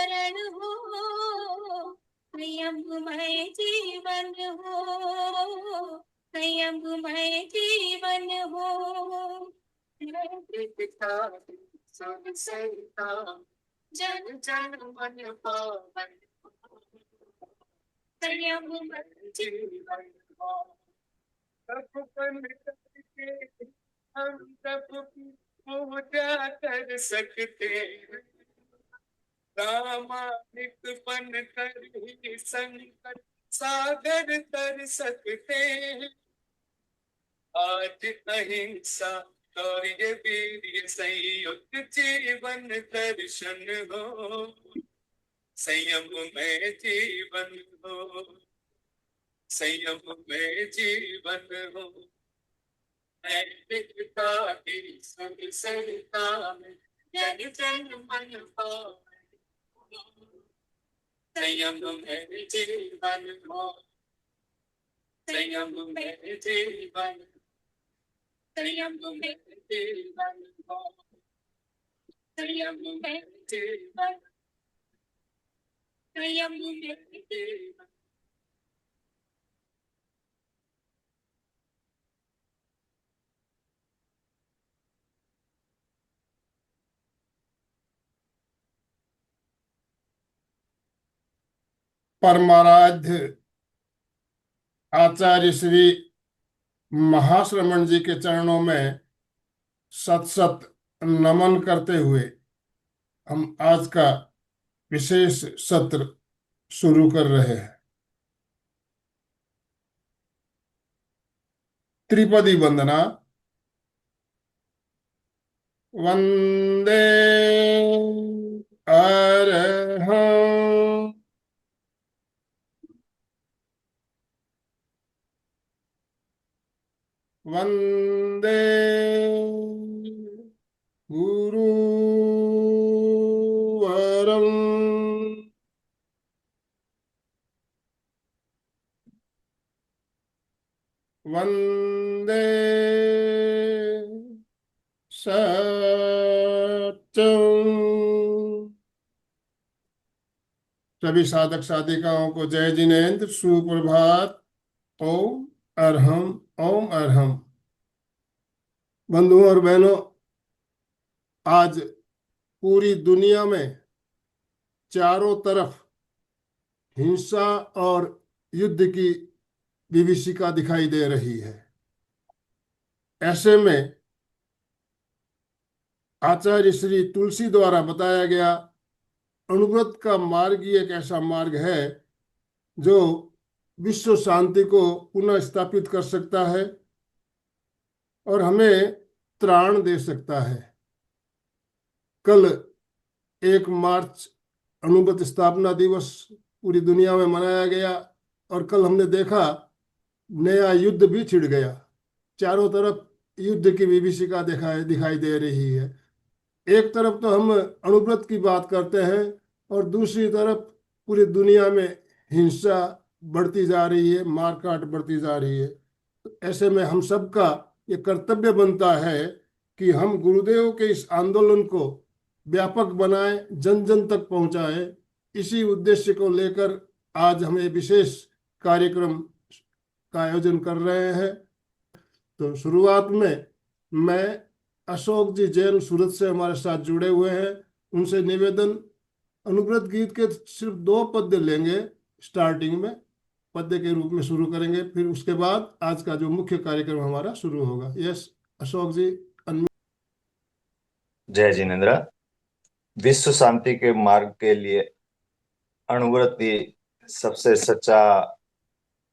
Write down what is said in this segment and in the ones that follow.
शरण हो, संयममय जीवन हो, संयममय जीवन हो। जन जन मन पावन, संयममय जीवन हो। तप बन करके हम तप की पूजा कर सकते हैं, प्रामाणिक बन कर ही संकट सागर तर सकते हैं। आज अहिंसा और ये वीर संयुक्त जीवन दर्शन हो, संयम में जीवन हो, संयम में जीवन हो। नैतिकता की सुविसरता में जन जन मन पावन, संयम में जीवन हो, संयम में जीवन, संयम में जीवन हो, संयम में जीवन, संयम में जीवन। परमाराध्य आचार्य श्री महाश्रमण जी के चरणों में सत सत नमन करते हुए हम आज का विशेष सत्र शुरू कर रहे हैं। त्रिपदी वंदना। वंदे अरहं वंदे गुरुवरं वंदे सत्यम। सभी साधक साधिकाओं को जय जिनेन्द्र, सुप्रभात। ओम अरहम, ओम अरहम। बंधुओं और बहनों, आज पूरी दुनिया में चारों तरफ हिंसा और युद्ध की विभीषिका दिखाई दे रही है। ऐसे में आचार्य श्री तुलसी द्वारा बताया गया अनुव्रत का मार्ग ही एक ऐसा मार्ग है जो विश्व शांति को पुनः स्थापित कर सकता है और हमें त्राण दे सकता है। कल 1 मार्च अनुव्रत स्थापना दिवस पूरी दुनिया में मनाया गया और कल हमने देखा नया युद्ध भी छिड़ गया। चारों तरफ युद्ध की विभीषिका दिखाई दे रही है। एक तरफ तो हम अनुव्रत की बात करते हैं और दूसरी तरफ पूरी दुनिया में हिंसा बढ़ती जा रही है, मारकाट बढ़ती जा रही है। तो ऐसे में हम सबका ये कर्तव्य बनता है कि हम गुरुदेव के इस आंदोलन को व्यापक बनाएं, जन जन तक पहुंचाएं। इसी उद्देश्य को लेकर आज हम ये विशेष कार्यक्रम का आयोजन कर रहे हैं। तो शुरुआत में मैं अशोक जी जैन सूरत से हमारे साथ जुड़े हुए हैं, उनसे निवेदन, अनुव्रत गीत के सिर्फ 2 पद्य लेंगे, स्टार्टिंग में पद्य के रूप में शुरू करेंगे, फिर उसके बाद आज का जो मुख्य कार्यक्रम हमारा शुरू होगा। यस अशोक जी। जय जिनेन्द्र। विश्व शांति के मार्ग के लिए अनुव्रत ही सबसे सच्चा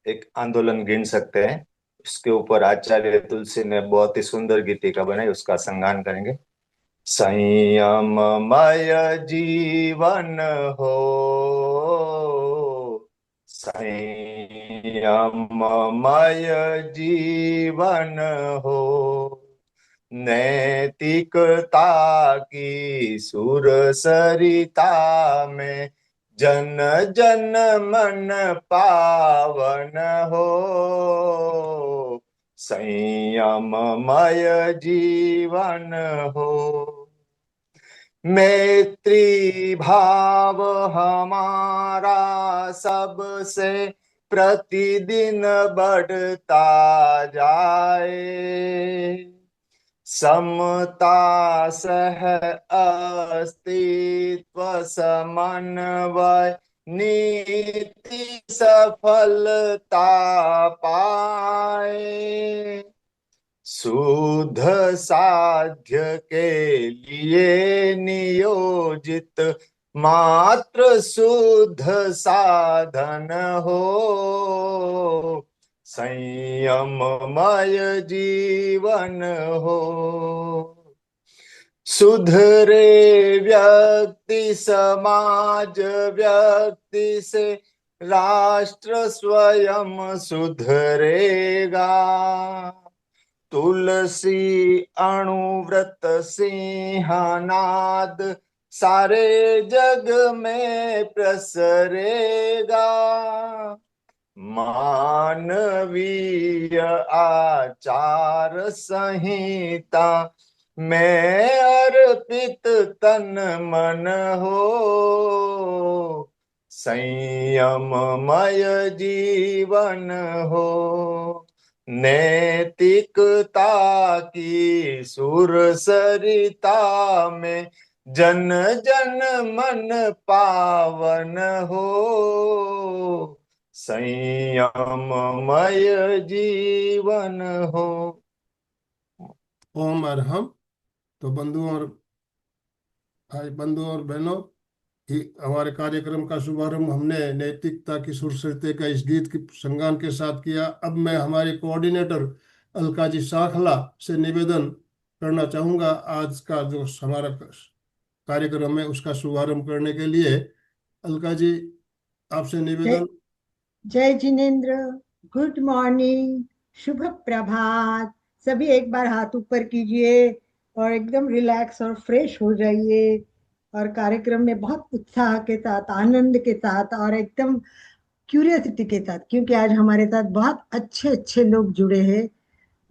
एक आंदोलन गिन सकते हैं। उसके ऊपर आचार्य तुलसी ने बहुत ही सुंदर गीतिका बनाई, उसका संगान करेंगे। संयममय जीवन हो, संयममय जीवन हो, नैतिकता की सुर सरिता में जन जन मन पावन हो, संयममय जीवन हो। मैत्री भाव हमारा सबसे प्रतिदिन बढ़ता जाए, समता सह अस्तित्व समन्वय नीति सफलता पाए, शुद्ध साध्य के लिए नियोजित मात्र शुद्ध साधन हो, संयममय जीवन हो। सुधरे व्यक्ति समाज व्यक्ति से राष्ट्र स्वयं सुधरेगा, तुलसी अणुव्रत सिंहनाद सारे जग में प्रसरेगा, मानवीय आचार संहिता में अर्पित तन मन हो, संयममय जीवन हो, नैतिकता की सुर सरिता में जन जन मन पावन हो, संयममय जीवन हो। ओम अरहम। तो बंधुओं और बहनों, हमारे कार्यक्रम का शुभारंभ हमने नैतिकता की सुरसरते का इस गीत की संगान के साथ किया। अब मैं हमारे कोऑर्डिनेटर अलकाजी साखला से निवेदन करना चाहूंगा, आज का जो हमारा कार्यक्रम है उसका शुभारंभ करने के लिए। अलका जी, आपसे जय निवेदन। जय जिनेन्द्र, गुड मॉर्निंग, शुभ प्रभात। सभी एक बार हाथ ऊपर कीजिए और एकदम रिलैक्स और फ्रेश हो जाइए, और कार्यक्रम में बहुत उत्साह के साथ, आनंद के साथ और एकदम क्यूरियोसिटी के साथ, क्योंकि आज हमारे साथ बहुत अच्छे अच्छे लोग जुड़े हैं,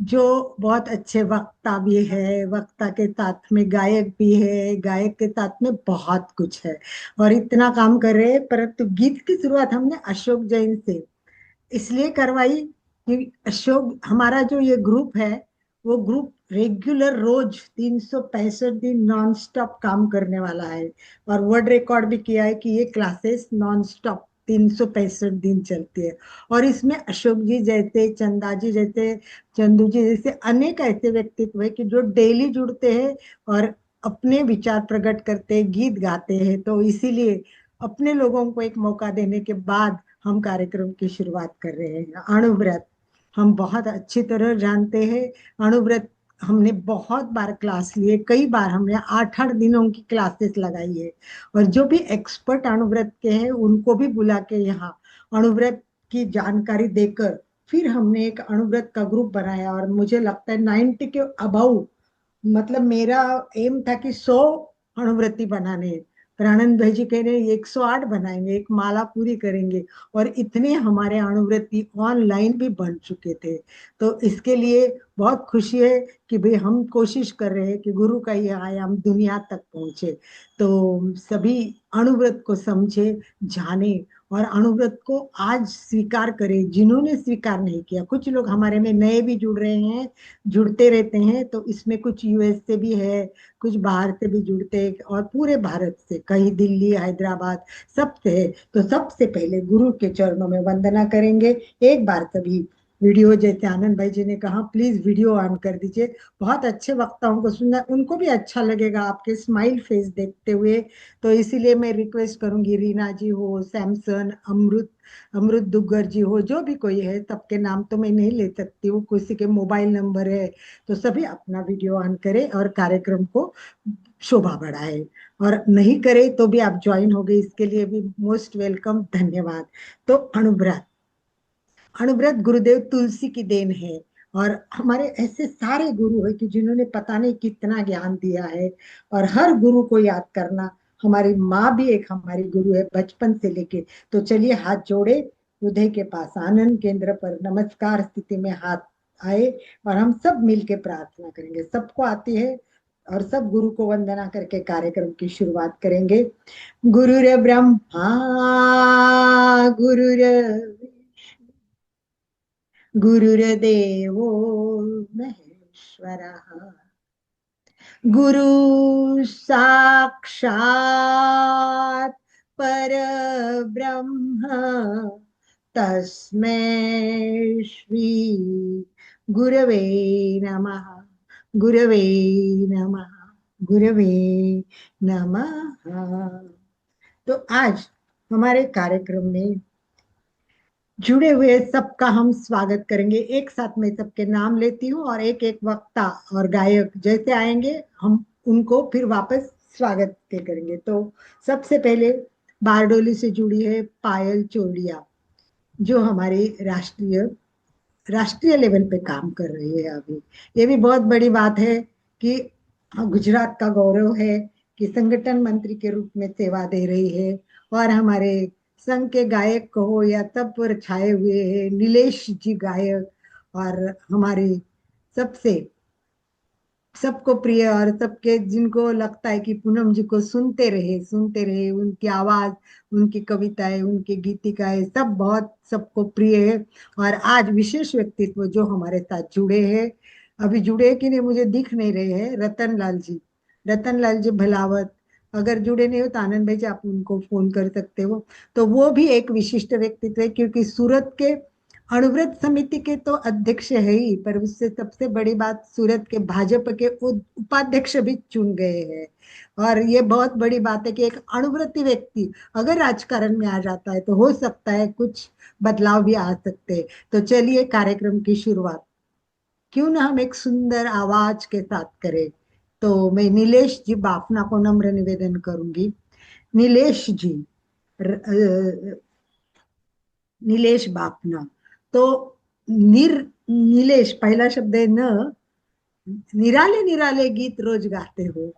जो बहुत अच्छे वक्ता भी है, वक्ता के साथ में गायक भी है, गायक के साथ में बहुत कुछ है और इतना काम कर रहे हैं। परंतु गीत की शुरुआत हमने अशोक जैन से इसलिए करवाई कि अशोक, हमारा जो ये ग्रुप है वो ग्रुप रेगुलर रोज 365 दिन नॉन स्टॉप काम करने वाला है, और वर्ल्ड रिकॉर्ड भी किया है कि ये क्लासेस नॉन स्टॉप 365 दिन चलती है। और इसमें अशोक जी जैसे, चंदा जी जैसे, चंदू जी जैसे अनेक ऐसे व्यक्तित्व है कि जो डेली जुड़ते हैं और अपने विचार प्रकट करते हैं, गीत गाते हैं। तो इसीलिए अपने लोगों को एक मौका देने के बाद हम कार्यक्रम की शुरुआत कर रहे हैं। अणुव्रत हम बहुत अच्छी तरह जानते हैं। अणुव्रत हमने बहुत बार क्लास लिए, कई बार हमने 8-8 दिनों की क्लासेस लगाई है, और जो भी एक्सपर्ट अणुव्रत के हैं उनको भी बुला के यहाँ अणुव्रत की जानकारी देकर फिर हमने एक अणुव्रत का ग्रुप बनाया। और मुझे लगता है 90 के अबाउ, मतलब मेरा एम था कि 100 अणुव्रति बनाने, पर आनंद भाई जी कह रहे हैं 108 बनाएंगे, एक माला पूरी करेंगे, और इतने हमारे अणुव्रति ऑनलाइन भी बन चुके थे। तो इसके लिए बहुत खुशी है कि भाई हम कोशिश कर रहे हैं कि गुरु का ये आयाम दुनिया तक पहुंचे। तो सभी अणुव्रत को समझे, जाने और अणुव्रत को आज स्वीकार करें, जिन्होंने स्वीकार नहीं किया। कुछ लोग हमारे में नए भी जुड़ रहे हैं, जुड़ते रहते हैं, तो इसमें कुछ यूएस से भी है, कुछ बाहर से भी जुड़ते हैं, और पूरे भारत से, कहीं दिल्ली, हैदराबाद, सबसे है। तो सबसे पहले गुरु के चरणों में वंदना करेंगे। एक बार सभी वीडियो, जैसे आनंद भाई जी ने कहा, प्लीज वीडियो ऑन कर दीजिए। बहुत अच्छे वक्ताओं को सुनना, उनको भी अच्छा लगेगा आपके स्माइल फेस देखते हुए। तो इसीलिए मैं रिक्वेस्ट करूंगी, रीना जी हो, सैमसन, अमृत दुग्गर जी हो, जो भी कोई है, सबके नाम तो मैं नहीं ले सकती हूँ, किसी के मोबाइल नंबर है, तो सभी अपना वीडियो ऑन करें और कार्यक्रम को शोभा बढ़ाए। और नहीं करे तो भी आप ज्वाइन हो गए, इसके लिए भी मोस्ट वेलकम, धन्यवाद। तो अणुव्रत गुरुदेव तुलसी की देन है, और हमारे ऐसे सारे गुरु है कि जिन्होंने पता नहीं कितना ज्ञान दिया है, और हर गुरु को याद करना। हमारी माँ भी एक हमारी गुरु है बचपन से लेके। तो चलिए हाथ जोड़े हृदय के पास, आनंद केंद्र पर नमस्कार स्थिति में हाथ आए, और हम सब मिलके प्रार्थना करेंगे। सबको आती है और सब गुरु को वंदना करके कार्यक्रम की शुरुआत करेंगे। गुरुर ब्रह्मा गुरुर गुरुर्देवो महेश्वरः गुरु साक्षात् परब्रह्म तस्मै श्री गुरवे नमः गुरवे नमः गुरवे नमः। तो आज हमारे कार्यक्रम में जुड़े हुए सबका हम स्वागत करेंगे। एक साथ में सबके नाम लेती हूँ और एक एक वक्ता और गायक जैसे आएंगे हम उनको फिर वापस स्वागत के करेंगे। तो सबसे पहले बारडोली से जुड़ी है पायल चोरडिया, जो हमारी राष्ट्रीय लेवल पे काम कर रही है अभी। ये भी बहुत बड़ी बात है कि गुजरात का गौरव है कि संगठन मंत्री के रूप में सेवा दे रही है। और हमारे संघ के गायक कहो या तब पर छाए हुए हैं नीलेश जी गायक, और हमारे सबको प्रिय और सबके जिनको लगता है कि पूनम जी को सुनते रहे उनकी आवाज, उनकी कविताएं, उनकी गीतिकाएं सब बहुत सबको प्रिय है। और आज विशेष व्यक्तित्व जो हमारे साथ जुड़े हैं, अभी जुड़े कि नहीं मुझे दिख नहीं रहे हैं, रतन लाल जी भलावत। अगर जुड़े नहीं हो तो आनंद भाई जी आप उनको फोन कर सकते हो। तो वो भी एक विशिष्ट व्यक्तित्व है, क्योंकि सूरत के अणुव्रत समिति के तो अध्यक्ष है ही, पर उससे सबसे बड़ी बात सूरत के भाजपा के उपाध्यक्ष भी चुन गए हैं। और ये बहुत बड़ी बात है कि एक अणुव्रती व्यक्ति अगर राजकारण में आ जाता है तो हो सकता है कुछ बदलाव भी आ सकते हैं। तो चलिए कार्यक्रम की शुरुआत क्यों ना हम एक सुंदर आवाज के साथ करें। तो मैं नीलेश जी बाफना को नम्र निवेदन करूंगी। नीलेश जी, नीलेश बापना। तो नीलेश पहला शब्द है न। निराले निराले गीत रोज गाते हो,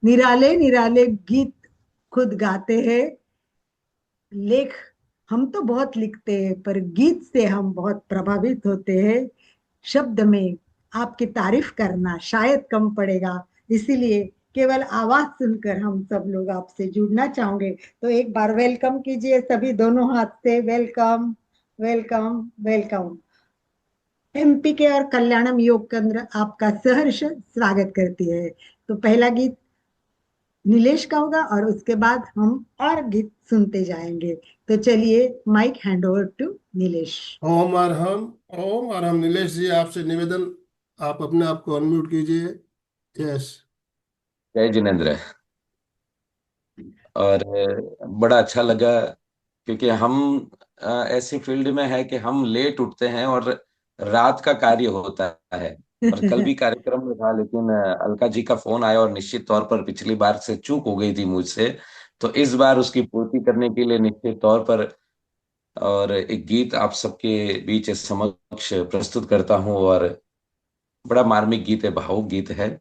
निराले निराले गीत खुद गाते हैं। लेख हम तो बहुत लिखते हैं पर गीत से हम बहुत प्रभावित होते हैं। शब्द में आपकी तारीफ करना शायद कम पड़ेगा, इसीलिए केवल आवाज सुनकर हम सब लोग आपसे जुड़ना चाहोगे। तो एक बार वेलकम कीजिए सभी दोनों हाथ से। Welcome welcome welcome. एमपी के और कल्याणम योग केंद्र आपका सहर्ष स्वागत करती है। तो पहला गीत नीलेश का होगा और उसके बाद हम और गीत सुनते जाएंगे। तो चलिए mike hand over to Nilesh. ओम अरहम। नीलेश जी आपसे निवेदन, आप अपने आप को अनम्यूट कीजिए। यस। जय जिनेन्द्र। और बड़ा अच्छा लगा क्योंकि हम ऐसी फील्ड में है कि हम लेट उठते हैं और रात का कार्य होता है। और कल भी कार्यक्रम में था, लेकिन अलका जी का फोन आया और निश्चित तौर पर पिछली बार से चूक हो गई थी मुझसे, तो इस बार उसकी पूर्ति करने के लिए निश्चित तौर पर और एक गीत आप सबके बीच समक्ष प्रस्तुत करता हूँ। और बड़ा मार्मिक गीत है, भावुक गीत है।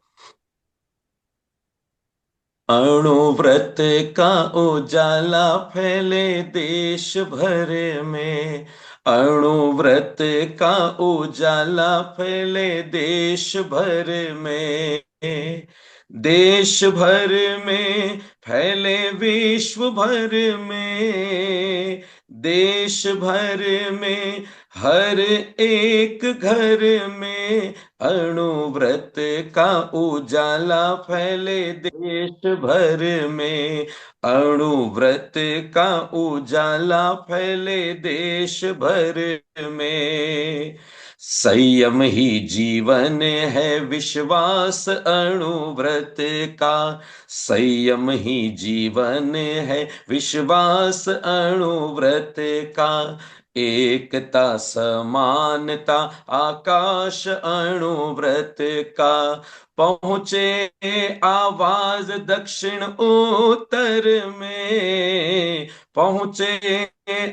अणुव्रत का उजाला फैले देश भर में, अणुव्रत का उजाला फैले देश भर में, देश भर में फैले विश्व भर में, देश भर में हर एक घर में, अणुव्रत का उजाला फैले देश भर में, अणुव्रत का उजाला फैले देश भर में। संयम ही जीवन है विश्वास अणुव्रत का, संयम ही जीवन है विश्वास अणुव्रत का, एकता समानता आकाश अणुव्रत का, पहुंचे आवाज दक्षिण उत्तर में, पहुंचे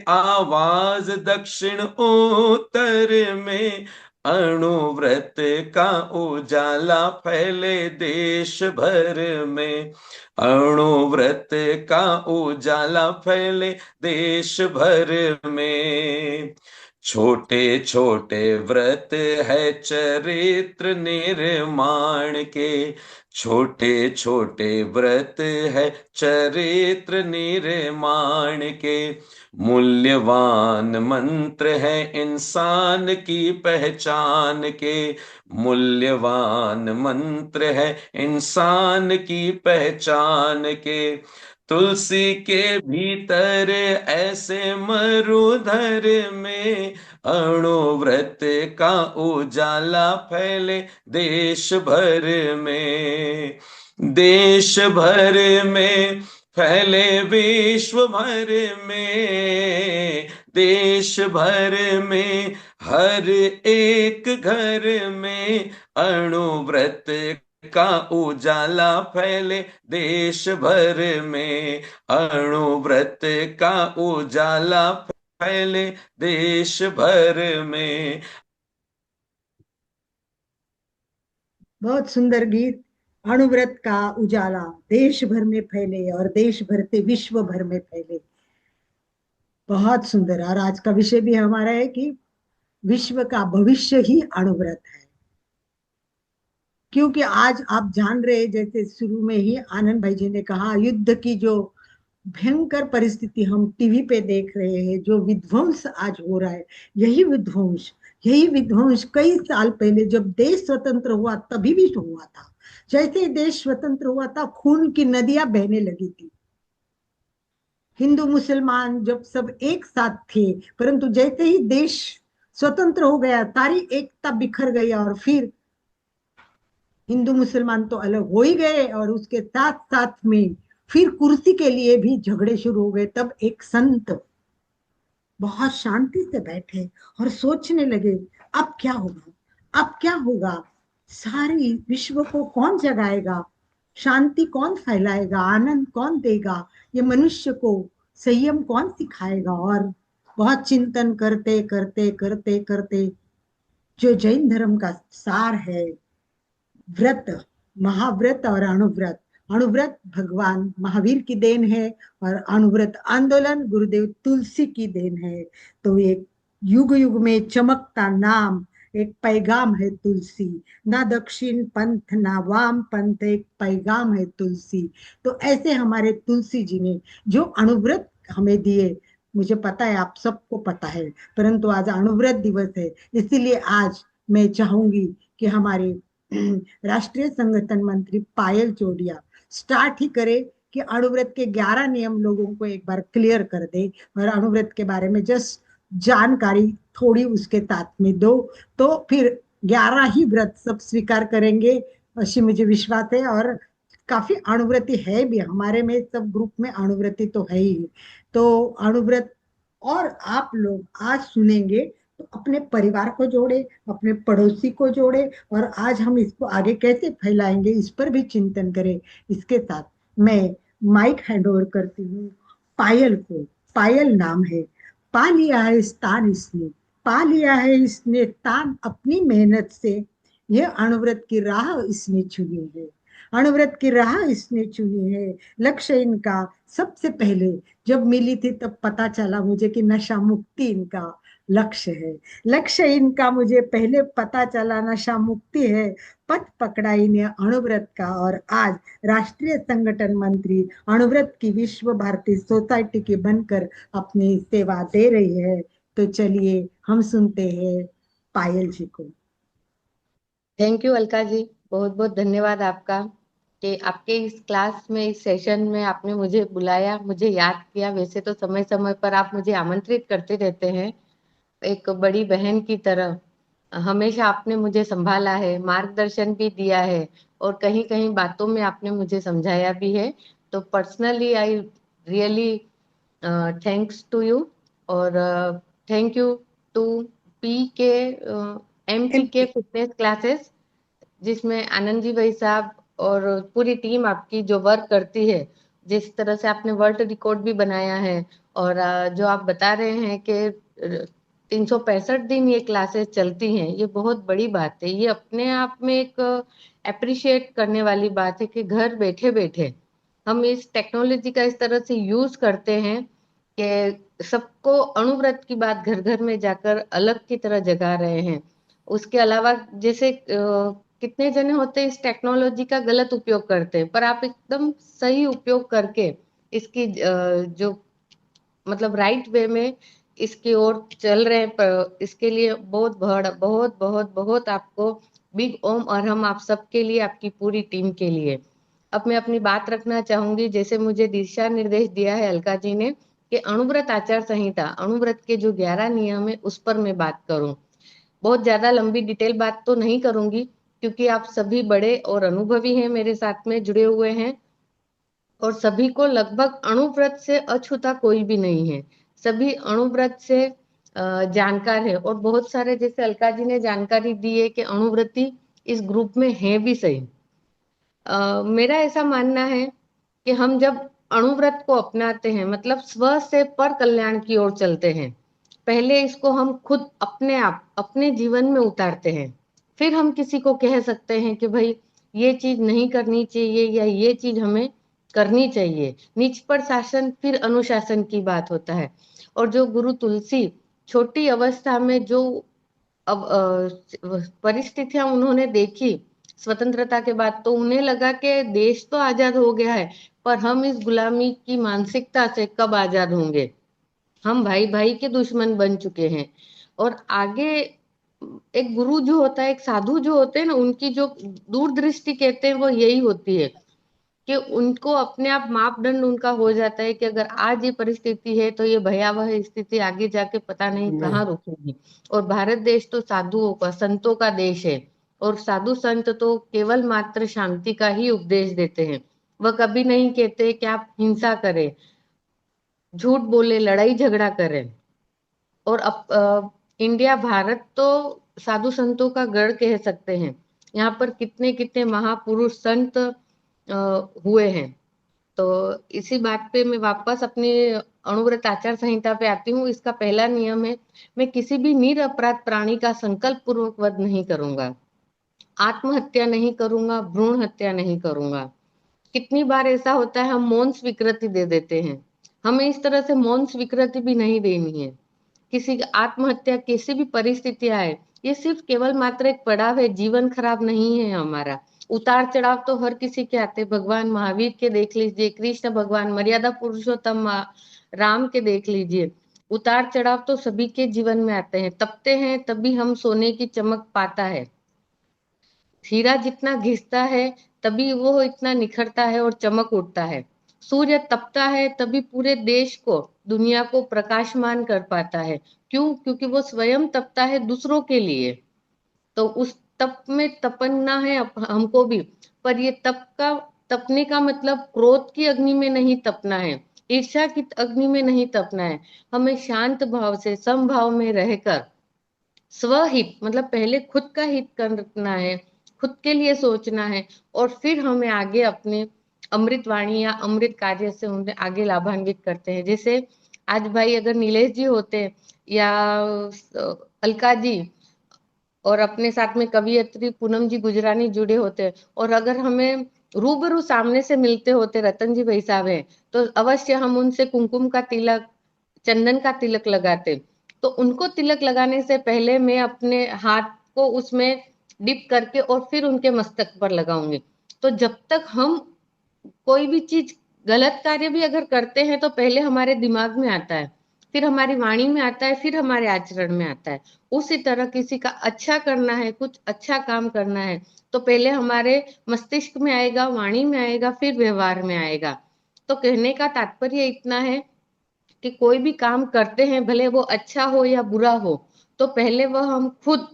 आवाज दक्षिण उत्तर में, अणुव्रत का उजाला फैले देश भर में, अणुव्रत का उजाला फैले देश भर में। छोटे छोटे व्रत है चरित्र निर्माण के, छोटे छोटे व्रत है चरित्र निर्माण के, मूल्यवान मंत्र है इंसान की पहचान के, मूल्यवान मंत्र है इंसान की पहचान के। तुलसी के भीतर ऐसे मरुधर में, अणुव्रत का उजाला फैले देश भर में, देश भर में फैले विश्व भर में, देश भर में हर एक घर में, अणुव्रत का उजाला फैले देश भर में, अणुव्रत का उजाला फैले देश भर में। बहुत सुंदर गीत। अणुव्रत का उजाला देश भर में फैले और देश भर से विश्व भर में फैले। बहुत सुंदर। और आज का विषय भी हमारा है कि विश्व का भविष्य ही अणुव्रत है। क्योंकि आज आप जान रहे, जैसे शुरू में ही आनंद भाई जी ने कहा, युद्ध की जो भयंकर परिस्थिति हम टीवी पे देख रहे हैं, जो विध्वंस आज हो रहा है, यही विध्वंस कई साल पहले जब देश स्वतंत्र हुआ तभी भी हुआ था। जैसे ही देश स्वतंत्र हुआ था, खून की नदियां बहने लगी थी। हिंदू मुसलमान जब सब एक साथ थे, परंतु जैसे ही देश स्वतंत्र हो गया, सारी एकता बिखर गई और फिर हिंदू मुसलमान तो अलग हो ही गए, और उसके साथ साथ में फिर कुर्सी के लिए भी झगड़े शुरू हो गए। तब एक संत बहुत शांति से बैठे और सोचने लगे, अब क्या होगा, अब क्या होगा, सारी विश्व को कौन जगाएगा, शांति कौन फैलाएगा, आनंद कौन देगा, ये मनुष्य को संयम कौन सिखाएगा। और बहुत चिंतन करते करते करते करते जो जैन धर्म का सार है, व्रत, महाव्रत और अणुव्रत। अणुव्रत भगवान महावीर की देन है और अणुव्रत आंदोलन गुरुदेव तुलसी की देन है। तो एक युग युग में चमकता नाम, एक पैगाम है तुलसी। ना दक्षिण पंथ ना वाम पंथ, एक पैगाम है तुलसी। तो ऐसे हमारे तुलसी जी ने जो अणुव्रत हमें दिए, मुझे पता है आप सबको पता है, परंतु आज अणुव्रत दिवस है, इसीलिए आज मैं चाहूंगी कि हमारे राष्ट्रीय संगठन मंत्री पायल चोडिया स्टार्ट ही करे कि अणुव्रत के 11 नियम लोगों को एक बार क्लियर कर दे और अणुव्रत के बारे में जस्ट जानकारी थोड़ी उसके साथ में दो, तो फिर 11 ही व्रत सब स्वीकार करेंगे, ऐसी मुझे विश्वास है। और काफी अणुव्रती है भी हमारे में, सब ग्रुप में अणुव्रती तो है ही। तो अणुव्रत और आप लोग आज सुनेंगे तो अपने परिवार को जोड़े, अपने पड़ोसी को जोड़े, और आज हम इसको आगे कैसे फैलाएंगे इस पर भी चिंतन करें। इसके साथ मैं माइक हैंड ओवर करती हूँ पायल को। पायल नाम है, पा लिया है स्थान इसने, पा लिया है इसने स्थान अपनी मेहनत से, यह अणुव्रत की राह इसने चुनी है, अणुव्रत की राह इसने चुनी है। लक्ष्य इनका सबसे पहले जब मिली थी तब पता चला मुझे कि नशा मुक्ति इनका लक्ष्य है। लक्ष्य इनका मुझे पहले पता चला नशा मुक्ति है, पथ पकड़ा इन्हें अणुव्रत का, और आज राष्ट्रीय संगठन मंत्री अणुव्रत की विश्व भारती सोसाइटी की बनकर अपनी सेवा दे रही है। तो चलिए हम सुनते हैं पायल जी को। थैंक यू अलका जी, बहुत बहुत धन्यवाद आपका कि आपके इस क्लास में, इस सेशन में आपने मुझे बुलाया, मुझे याद किया। वैसे तो समय समय पर आप मुझे आमंत्रित करते रहते हैं, एक बड़ी बहन की तरह हमेशा आपने मुझे संभाला है, मार्गदर्शन भी दिया है, और कहीं कहीं बातों में आपने मुझे समझाया भी है। तो personally I really thanks to you, और thank you to P K MP के फिटनेस क्लासेस, जिसमें आनंद जी भाई साहब और पूरी टीम आपकी जो वर्क करती है, जिस तरह से आपने वर्ल्ड रिकॉर्ड भी बनाया है, और जो आप बता रहे हैं कि 365 दिन ये क्लासेस चलती हैं, ये बहुत बड़ी बात है। ये अपने आप में एक अप्रिशिएट करने वाली बात है कि घर बैठे बैठे हम इस टेक्नोलॉजी का इस तरह से यूज करते हैं कि सबको अणुव्रत की बात घर घर में जाकर अलग की तरह जगा रहे हैं। उसके अलावा जैसे कितने जने होते हैं इस टेक्नोलॉजी का गलत उपयोग करते हैं, पर आप एकदम सही उपयोग करके इसकी जो मतलब राइट वे में इसकी ओर चल रहे हैं। पर इसके लिए बहुत बहुत बहुत बहुत बहुत आपको बिग ओम और हम आप सबके लिए, आपकी पूरी टीम के लिए। अब मैं अपनी बात रखना चाहूंगी, जैसे मुझे दिशा निर्देश दिया है अलका जी ने कि अणुव्रत आचार संहिता, अणुव्रत के जो 11 नियम है उस पर मैं बात करूं। बहुत ज्यादा लंबी डिटेल बात तो नहीं करूंगी, क्योंकि आप सभी बड़े और अनुभवी हैं, मेरे साथ में जुड़े हुए हैं, और सभी को लगभग अणुव्रत से अछूता कोई भी नहीं है। सभी अणुव्रत से जानकार है, और बहुत सारे जैसे अलका जी ने जानकारी दी है कि अणुव्रती इस ग्रुप में है भी सही। मेरा ऐसा मानना है कि हम जब अणुव्रत को अपनाते हैं, मतलब स्व से पर कल्याण की ओर चलते हैं, पहले इसको हम खुद अपने आप अपने जीवन में उतारते हैं, फिर हम किसी को कह सकते हैं कि भाई ये चीज नहीं करनी चाहिए या ये चीज हमें करनी चाहिए। निज पर शासन फिर अनुशासन की बात होता है। और जो गुरु तुलसी छोटी अवस्था में जो अब परिस्थितियां उन्होंने देखी स्वतंत्रता के बाद, तो उन्हें लगा कि देश तो आजाद हो गया है, पर हम इस गुलामी की मानसिकता से कब आजाद होंगे। हम भाई भाई के दुश्मन बन चुके हैं। और आगे एक गुरु जो होता है, एक साधु जो होते हैं ना, उनकी जो दूरदृष्टि कहते हैं वो यही होती है कि उनको अपने आप मापदंड उनका हो जाता है कि अगर आज ये परिस्थिति है तो ये भयावह स्थिति आगे जाके पता नहीं कहाँ नहीं, रुकेगी। और भारत देश तो साधुओं का, संतों का देश है, और साधु संत तो केवल मात्र शांति का ही उपदेश देते हैं। वह कभी नहीं कहते कि आप हिंसा करें, झूठ बोले, लड़ाई झगड़ा करें। और अब इंडिया, भारत तो साधु संतों का गढ़ कह सकते हैं। यहाँ पर कितने कितने महापुरुष संत हुए हैं। तो इसी बात पे मैं वापस अपनी अणुव्रत आचार संहिता पे आती हूँ। इसका पहला नियम है, मैं किसी भी निरपराध प्राणी का संकल्प पूर्वक वध नहीं करूंगा, आत्महत्या नहीं करूंगा, भ्रूण हत्या नहीं करूंगा। कितनी बार ऐसा होता है हम मौन स्वीकृति दे देते हैं, हमें इस तरह से मौन स्वीकृति भी नहीं देनी है। किसी की आत्महत्या कैसी भी परिस्थिति आए, ये सिर्फ केवल मात्र एक पड़ाव है, जीवन खराब नहीं है हमारा। उतार चढ़ाव तो हर किसी के आते, भगवान महावीर के देख लीजिए, कृष्ण भगवान, मर्यादा पुरुषोत्तम राम के देख लीजिए। उतार चढ़ाव तो सभी के जीवन में आते हैं। तपते हैं तभी हम सोने की चमक पाता है। हीरा जितना घिसता है तभी वो इतना निखरता है और चमक उठता है। सूर्य तपता है तभी पूरे देश को, दुनिया को प्रकाशमान कर पाता है। क्यों? क्योंकि वो स्वयं तपता है दूसरों के लिए। तो उस तप में तपना है हमको भी। पर ये तपने का मतलब क्रोध की अग्नि में नहीं तपना है, ईर्ष्या की अग्नि में नहीं तपना है। हमें शांत भाव से, समभाव में रहकर, स्वहित मतलब पहले खुद का हित करना है, खुद के लिए सोचना है, और फिर हमें आगे अपने अमृत वाणी या अमृत कार्य से उन्हें आगे लाभान्वित करते हैं। जैसे आज भाई अगर नीलेश जी होते या अलका जी, और अपने साथ में कवियत्री पूनम जी गुजरानी जुड़े होते, और अगर हमें रूबरू सामने से मिलते होते, रतन जी भाई साहब हैं, तो अवश्य हम उनसे कुमकुम का तिलक, चंदन का तिलक लगाते। तो उनको तिलक लगाने से पहले मैं अपने हाथ को उसमें डिप करके और फिर उनके मस्तक पर लगाऊंगी। तो जब तक हम कोई भी चीज, गलत कार्य भी अगर करते हैं, तो पहले हमारे दिमाग में आता है, फिर हमारी वाणी में आता है, फिर हमारे आचरण में आता है। उसी तरह किसी का अच्छा करना है, कुछ अच्छा काम करना है, तो पहले हमारे मस्तिष्क में आएगा, वाणी में आएगा, फिर व्यवहार में आएगा। तो कहने का तात्पर्य इतना है कि कोई भी काम करते हैं, भले वो अच्छा हो या बुरा हो, तो पहले वह हम खुद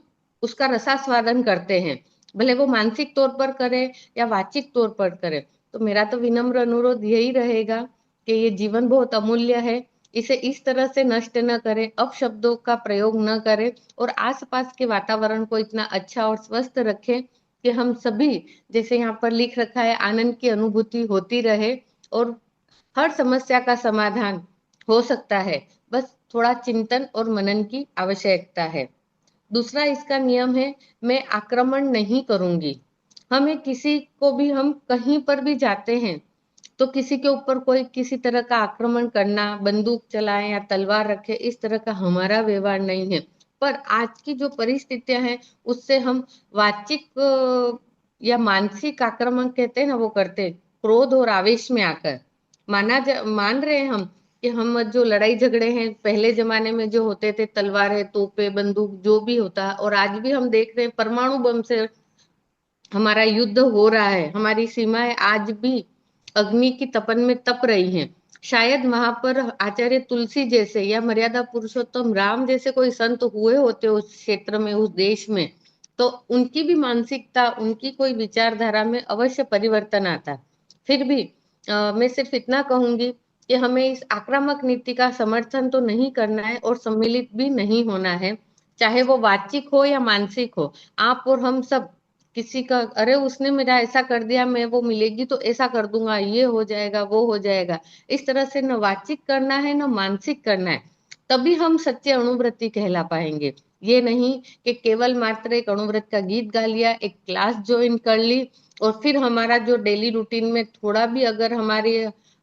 उसका रसास्वादन करते हैं, भले वो मानसिक तौर पर करें या वाचिक तौर पर करें। तो मेरा तो विनम्र अनुरोध यही रहेगा कि ये जीवन बहुत अमूल्य है, इसे इस तरह से नष्ट न करें, अपशब्दों का प्रयोग न करें, और आसपास के वातावरण को इतना अच्छा और स्वस्थ रखें कि हम सभी, जैसे यहाँ पर लिख रखा है, आनंद की अनुभूति होती रहे, और हर समस्या का समाधान हो सकता है। बस थोड़ा चिंतन और मनन की आवश्यकता है। दूसरा इसका नियम है, मैं आक्रमण नहीं करूंगी। हमें किसी को भी, हम कहीं पर भी जाते हैं तो किसी के ऊपर कोई किसी तरह का आक्रमण करना, बंदूक चलाएं या तलवार रखे, इस तरह का हमारा व्यवहार नहीं है। पर आज की जो परिस्थितियां हैं उससे हम वाचिक या मानसिक आक्रमण कहते हैं ना, वो करते हैं, क्रोध और आवेश में आकर मान रहे हैं हम कि हम जो लड़ाई झगड़े हैं पहले जमाने में जो होते थे, तलवारें, तोपे, बंदूक, जो भी होता, और आज भी हम देख रहे हैं परमाणु बम से हमारा युद्ध हो रहा है, हमारी सीमाएं आज भी अग्नि की तपन में तप रही हैं। शायद वहां पर आचार्य तुलसी जैसे या मर्यादा पुरुषोत्तम राम जैसे कोई संत हुए होते उस क्षेत्र में, उस देश में, तो उनकी भी मानसिकता, उनकी कोई विचारधारा में अवश्य परिवर्तन आता। फिर भी मैं सिर्फ इतना कहूंगी कि हमें इस आक्रामक नीति का समर्थन तो नहीं करना है और सम्मिलित भी नहीं होना है, चाहे वो वाचिक हो या मानसिक हो। आप और हम सब किसी का, अरे उसने मेरा ऐसा कर दिया, मैं वो मिलेगी तो ऐसा कर दूंगा, ये हो जाएगा, वो हो जाएगा, इस तरह से न वाचिक करना है न मानसिक करना है, तभी हम सच्चे अणुव्रती कहला पाएंगे। ये नहीं कि केवल मात्र एक अणुव्रत का गीत गा लिया, एक क्लास ज्वाइन कर ली और फिर हमारा जो डेली रूटीन में थोड़ा भी अगर हमारे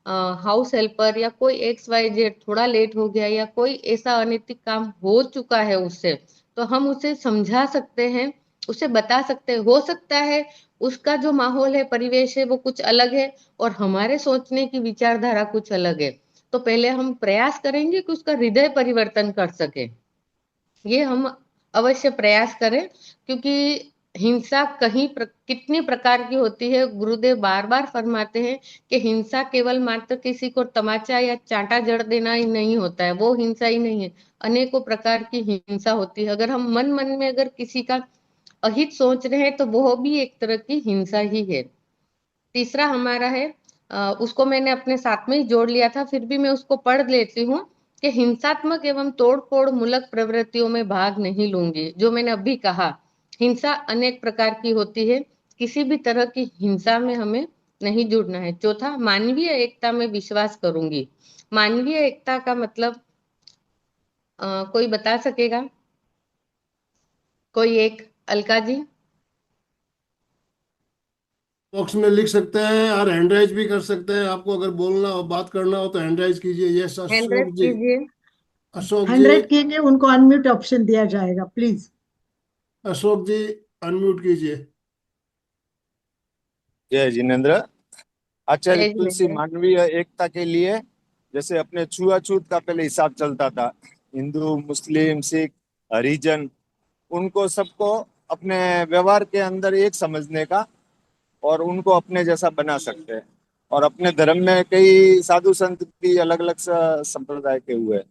हाउस हेल्पर या कोई XYZ थोड़ा लेट हो गया या कोई ऐसा अनैतिक काम हो चुका है उससे, तो हम उसे समझा सकते हैं, उसे बता सकते हैं। हो सकता है उसका जो माहौल है, परिवेश है, वो कुछ अलग है और हमारे सोचने की विचारधारा कुछ अलग है, तो पहले हम प्रयास करेंगे कि उसका हृदय परिवर्तन कर सके। ये हम अवश्य प्रयास करें, क्योंकि हिंसा कितनी प्रकार की होती है। गुरुदेव बार बार फरमाते हैं कि हिंसा केवल मात्र किसी को तमाचा या चांटा जड़ देना ही नहीं होता है, वो हिंसा ही नहीं है, अनेकों प्रकार की हिंसा होती है। अगर हम मन मन में अगर किसी का अहित सोच रहे हैं तो वो भी एक तरह की हिंसा ही है। तीसरा हमारा है, उसको मैंने अपने साथ में ही जोड़ लिया था, फिर भी मैं उसको पढ़ लेती हूँ, कि हिंसात्मक एवं तोड़फोड़ मूलक प्रवृत्तियों में भाग नहीं लूंगी। जो मैंने अभी कहा, हिंसा अनेक प्रकार की होती है, किसी भी तरह की हिंसा में हमें नहीं जुड़ना है। चौथा, मानवीय एकता में विश्वास करूंगी। मानवीय एकता का मतलब कोई बता सकेगा? कोई एक, अलका जी। बॉक्स में लिख सकते हैं और हैंड राइज भी कर सकते हैं। आपको अगर बोलना हो, बात करना हो तो हैंड राइज कीजिए। यस, हैंड रेस अशोक जी। कीजिए। अशोक जी। 100 कीजिए, उनको अनम्यूट ऑप्शन दिया जाएगा, प्लीज। अशोक जी, अनम्यूट कीजिए। जय जिनेन्द्र। आचार्य जय तुलसी जिनेन्द्र। मानवीय एकता के लिए, जैसे अपने छुआछूत का पहले हिसाब चलता था, हिंदू, मुस्लिम, सिख, हरिजन, उनको सबको अपने व्यवहार के अंदर एक समझने का और उनको अपने जैसा बना सकते हैं। और अपने धर्म में कई साधु संत भी अलग अलग संप्रदाय के हुए हैं।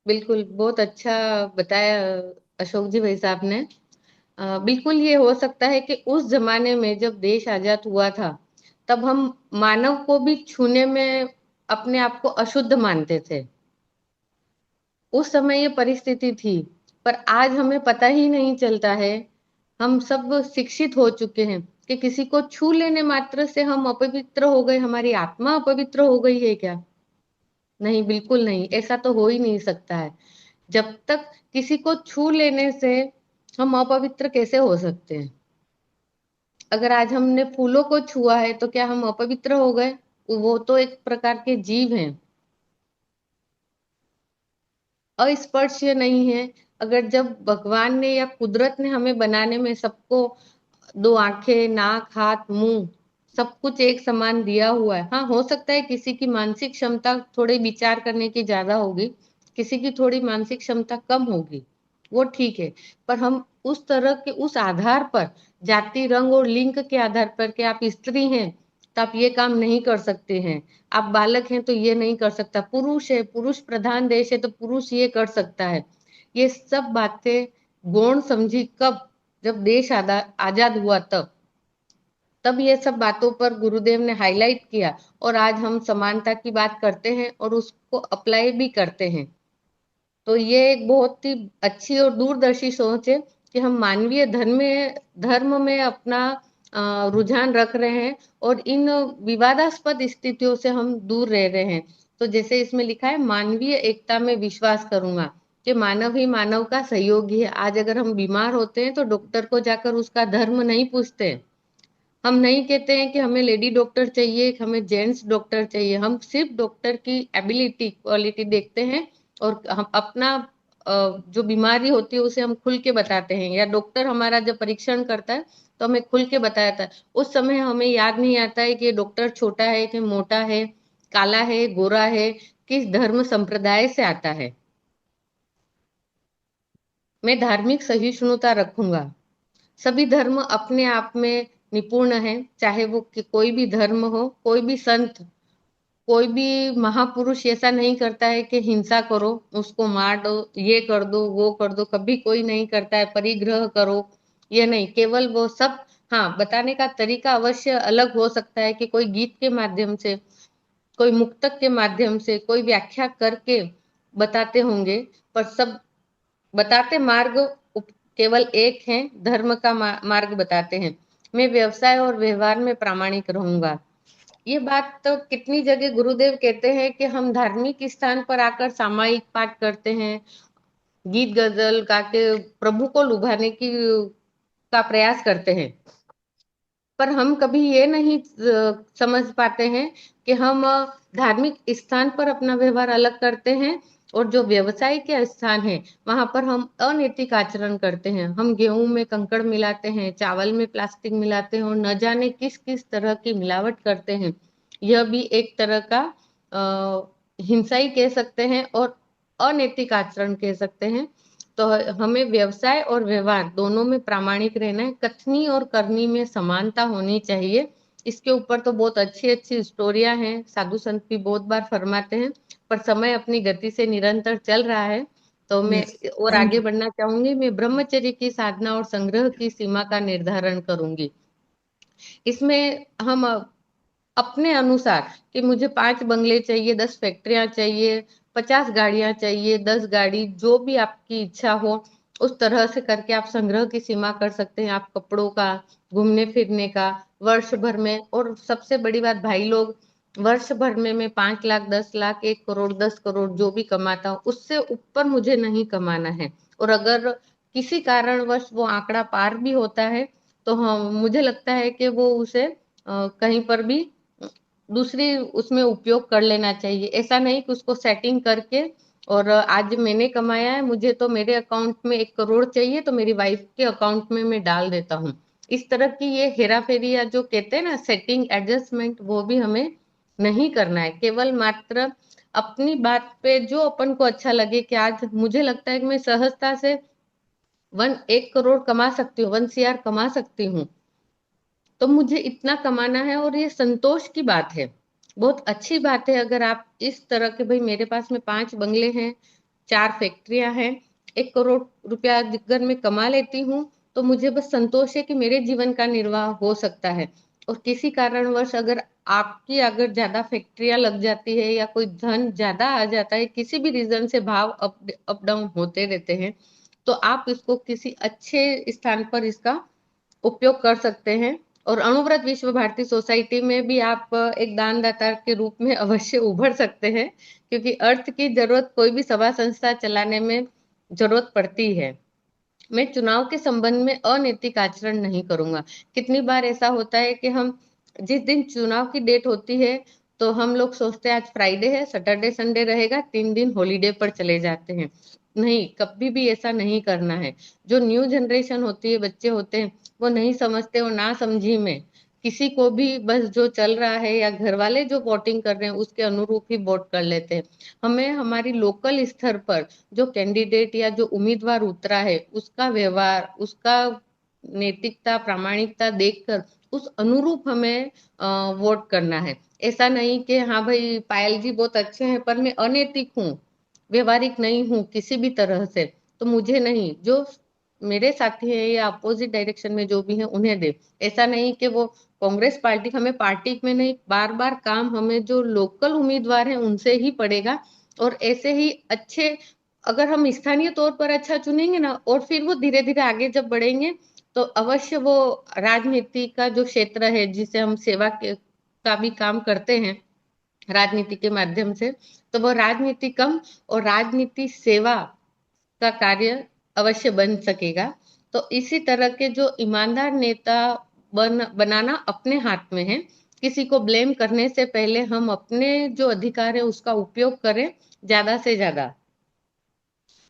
बिल्कुल, बहुत अच्छा बताया अशोक जी भाई साहब ने। बिल्कुल ये हो सकता है कि उस जमाने में जब देश आजाद हुआ था, तब हम मानव को भी छूने में अपने आप को अशुद्ध मानते थे। उस समय ये परिस्थिति थी, पर आज हमें पता ही नहीं चलता है। हम सब शिक्षित हो चुके हैं कि किसी को छू लेने मात्र से हम अपवित्र हो गए, हमारी आत्मा अपवित्र हो गई है क्या? नहीं, बिल्कुल नहीं, ऐसा तो हो ही नहीं सकता है। जब तक किसी को छू लेने से हम अपवित्र कैसे हो सकते हैं? अगर आज हमने फूलों को छुआ है तो क्या हम अपवित्र हो गए? वो तो एक प्रकार के जीव हैं, अस्पर्श्य नहीं है। अगर जब भगवान ने या कुदरत ने हमें बनाने में सबको दो आंखें, नाक, हाथ, मुंह, सब कुछ एक समान दिया हुआ है। हाँ, हो सकता है किसी की मानसिक क्षमता थोड़ी विचार करने की ज्यादा होगी, किसी की थोड़ी मानसिक क्षमता कम होगी, वो ठीक है। पर हम उस तरह के, उस आधार पर, जाति, रंग और लिंग के आधार पर, कि आप स्त्री हैं तो आप ये काम नहीं कर सकते हैं, आप बालक हैं तो ये नहीं कर सकता, पुरुष है, पुरुष प्रधान देश है तो पुरुष ये कर सकता है, ये सब बातें गौण समझी कब? जब देश आजाद हुआ, तब ये सब बातों पर गुरुदेव ने हाईलाइट किया और आज हम समानता की बात करते हैं और उसको अप्लाई भी करते हैं। तो ये एक बहुत ही अच्छी और दूरदर्शी सोच है कि हम मानवीय धर्म में अपना रुझान रख रहे हैं और इन विवादास्पद स्थितियों से हम दूर रह रहे हैं। तो जैसे इसमें लिखा है, मानवीय एकता में विश्वास करूंगा, कि मानव ही मानव का सहयोगी है। आज अगर हम बीमार होते हैं तो डॉक्टर को जाकर उसका धर्म नहीं पूछते, हम नहीं कहते हैं कि हमें लेडी डॉक्टर चाहिए, हमें जेंट्स डॉक्टर चाहिए, हम सिर्फ डॉक्टर की एबिलिटी, क्वालिटी देखते हैं और हम अपना जो बीमारी होती है उसे हम खुल के बताते हैं, या डॉक्टर हमारा जब परीक्षण करता है तो हमें खुल के बताता है। उस समय हमें याद नहीं आता है कि ये डॉक्टर छोटा है कि मोटा है, काला है, गोरा है, किस धर्म संप्रदाय से आता है। मैं धार्मिक सहिष्णुता रखूंगा। सभी धर्म अपने आप में निपुण है, चाहे वो कोई भी धर्म हो, कोई भी संत, कोई भी महापुरुष ऐसा नहीं करता है कि हिंसा करो, उसको मार दो, ये कर दो, वो कर दो, कभी कोई नहीं करता है परिग्रह करो, ये नहीं। केवल वो सब, हाँ, बताने का तरीका अवश्य अलग हो सकता है कि कोई गीत के माध्यम से, कोई मुक्तक के माध्यम से, कोई व्याख्या करके बताते होंगे, पर सब बताते मार्ग केवल एक है, धर्म का मार्ग बताते हैं। मैं व्यवसाय और व्यवहार में प्रामाणिक रहूंगा। ये बात तो कितनी जगह गुरुदेव कहते हैं कि हम धार्मिक स्थान पर आकर सामायिक पाठ करते हैं, गीत गजल गा के प्रभु को लुभाने की का प्रयास करते हैं, पर हम कभी ये नहीं समझ पाते हैं कि हम धार्मिक स्थान पर अपना व्यवहार अलग करते हैं, और जो व्यवसाय के स्थान है वहां पर हम अनैतिक आचरण करते हैं। हम गेहूं में कंकड़ मिलाते हैं, चावल में प्लास्टिक मिलाते हैं, और न जाने किस किस तरह की मिलावट करते हैं। यह भी एक तरह का हिंसा ही कह सकते हैं, और अनैतिक आचरण कह सकते हैं। तो हमें व्यवसाय और व्यवहार दोनों में प्रामाणिक रहना है, कथनी और करनी में समानता होनी चाहिए। इसके ऊपर तो बहुत अच्छी अच्छी स्टोरियां हैं, साधु संत भी बहुत बार फरमाते हैं, पर समय अपनी गति से निरंतर चल रहा है, तो मैं यस, और थैंक आगे यू। बढ़ना चाहूंगी। मैं ब्रह्मचर्य की साधना और संग्रह की सीमा का निर्धारण करूंगी। इसमें हम अपने अनुसार कि मुझे 5 बंगले चाहिए, 10 फैक्ट्रियां चाहिए, 50 गाड़ियां चाहिए, 10 गाड़ी, जो भी आपकी इच्छा हो उस तरह से करके आप संग्रह की सीमा कर सकते हैं। आप कपड़ों का, घूमने फिरने का, वर्ष भर में, और सबसे बड़ी बात भाई लोग, वर्ष भर में मैं 5 लाख, 10 लाख, 1 करोड़, 10 करोड़ जो भी कमाता हूँ उससे ऊपर मुझे नहीं कमाना है। और अगर किसी कारणवश वो आंकड़ा पार भी होता है तो हम, मुझे लगता है कि वो उसे कहीं पर भी दूसरी उसमें उपयोग कर लेना चाहिए। ऐसा नहीं कि उसको सेटिंग करके, और आज मैंने कमाया है, मुझे तो मेरे अकाउंट में 1 करोड़ चाहिए तो मेरी वाइफ के अकाउंट में मैं डाल देता हूँ। इस तरह की ये हेरा फेरी, या जो कहते हैं ना सेटिंग एडजस्टमेंट, वो भी हमें नहीं करना है। केवल मात्र अपनी बात पे जो अपन को अच्छा लगे, कि आज मुझे लगता है कि मैं सहजता से 1 करोड़ कमा सकती हूँ, 1 CR कमा सकती हूँ, तो मुझे इतना कमाना है, और ये संतोष की बात है। बहुत अच्छी बात है अगर आप इस तरह के, भाई मेरे पास में 5 बंगले हैं, 4 फैक्ट्रियां हैं, 1 करोड़ रुपया अगर मैं कमा लेती हूँ तो मुझे बस संतोष है कि मेरे जीवन का निर्वाह हो सकता है। और किसी कारणवश अगर आपकी अगर ज्यादा फैक्ट्रियां लग जाती है, या कोई धन ज्यादा आ जाता है, किसी भी रीजन से भाव अप डाउन होते रहते हैं, तो आप इसको किसी अच्छे स्थान पर इसका उपयोग कर सकते हैं। और अणुव्रत विश्व भारती सोसाइटी में भी आप एक दानदाता के रूप में अवश्य उभर सकते हैं, क्योंकि अर्थ की जरूरत कोई भी सभा संस्था चलाने में जरूरत पड़ती है। मैं चुनाव के संबंध में अनैतिक आचरण नहीं करूंगा। कितनी बार ऐसा होता है कि हम जिस दिन चुनाव की डेट होती है तो हम लोग सोचते हैं आज फ्राइडे है, सैटरडे संडे रहेगा, 3 दिन हॉलीडे पर चले जाते हैं। नहीं, कभी भी ऐसा नहीं करना है। जो न्यू जनरेशन होती है, बच्चे होते हैं, वो नहीं समझते, और ना समझी में किसी को भी बस जो चल रहा है, या घर वाले जो वोटिंग कर रहे हैं उसके अनुरूप ही वोट कर लेते हैं। हमें हमारी लोकल स्तर पर जो कैंडिडेट या जो उम्मीदवार उतरा है उसका व्यवहार, उसका नैतिकता, प्रामाणिकता देखकर उस अनुरूप हमें वोट करना है। ऐसा नहीं कि हाँ भाई पायल जी बहुत अच्छे हैं पर मैं अनैतिक हूँ, व्यवहारिक नहीं हूँ किसी भी तरह से, तो मुझे नहीं, जो मेरे साथी है या अपोजिट डायरेक्शन में जो भी है उन्हें दे। ऐसा नहीं कि वो कांग्रेस पार्टी, हमें पार्टी में नहीं, बार बार काम हमें जो लोकल उम्मीदवार हैं उनसे ही पड़ेगा। और ऐसे ही अच्छे, अगर हम स्थानीय तौर पर अच्छा चुनेंगे ना, और फिर वो धीरे धीरे आगे जब बढ़ेंगे तो अवश्य वो राजनीति का जो क्षेत्र है जिसे हम सेवा का भी काम करते हैं राजनीति के माध्यम से, तो वो राजनीति कम और राजनीति सेवा का कार्य अवश्य बन सकेगा। तो इसी तरह के जो ईमानदार नेता बनाना अपने हाथ में है। किसी को ब्लेम करने से पहले हम अपने जो अधिकार है उसका उपयोग करें ज्यादा से ज्यादा।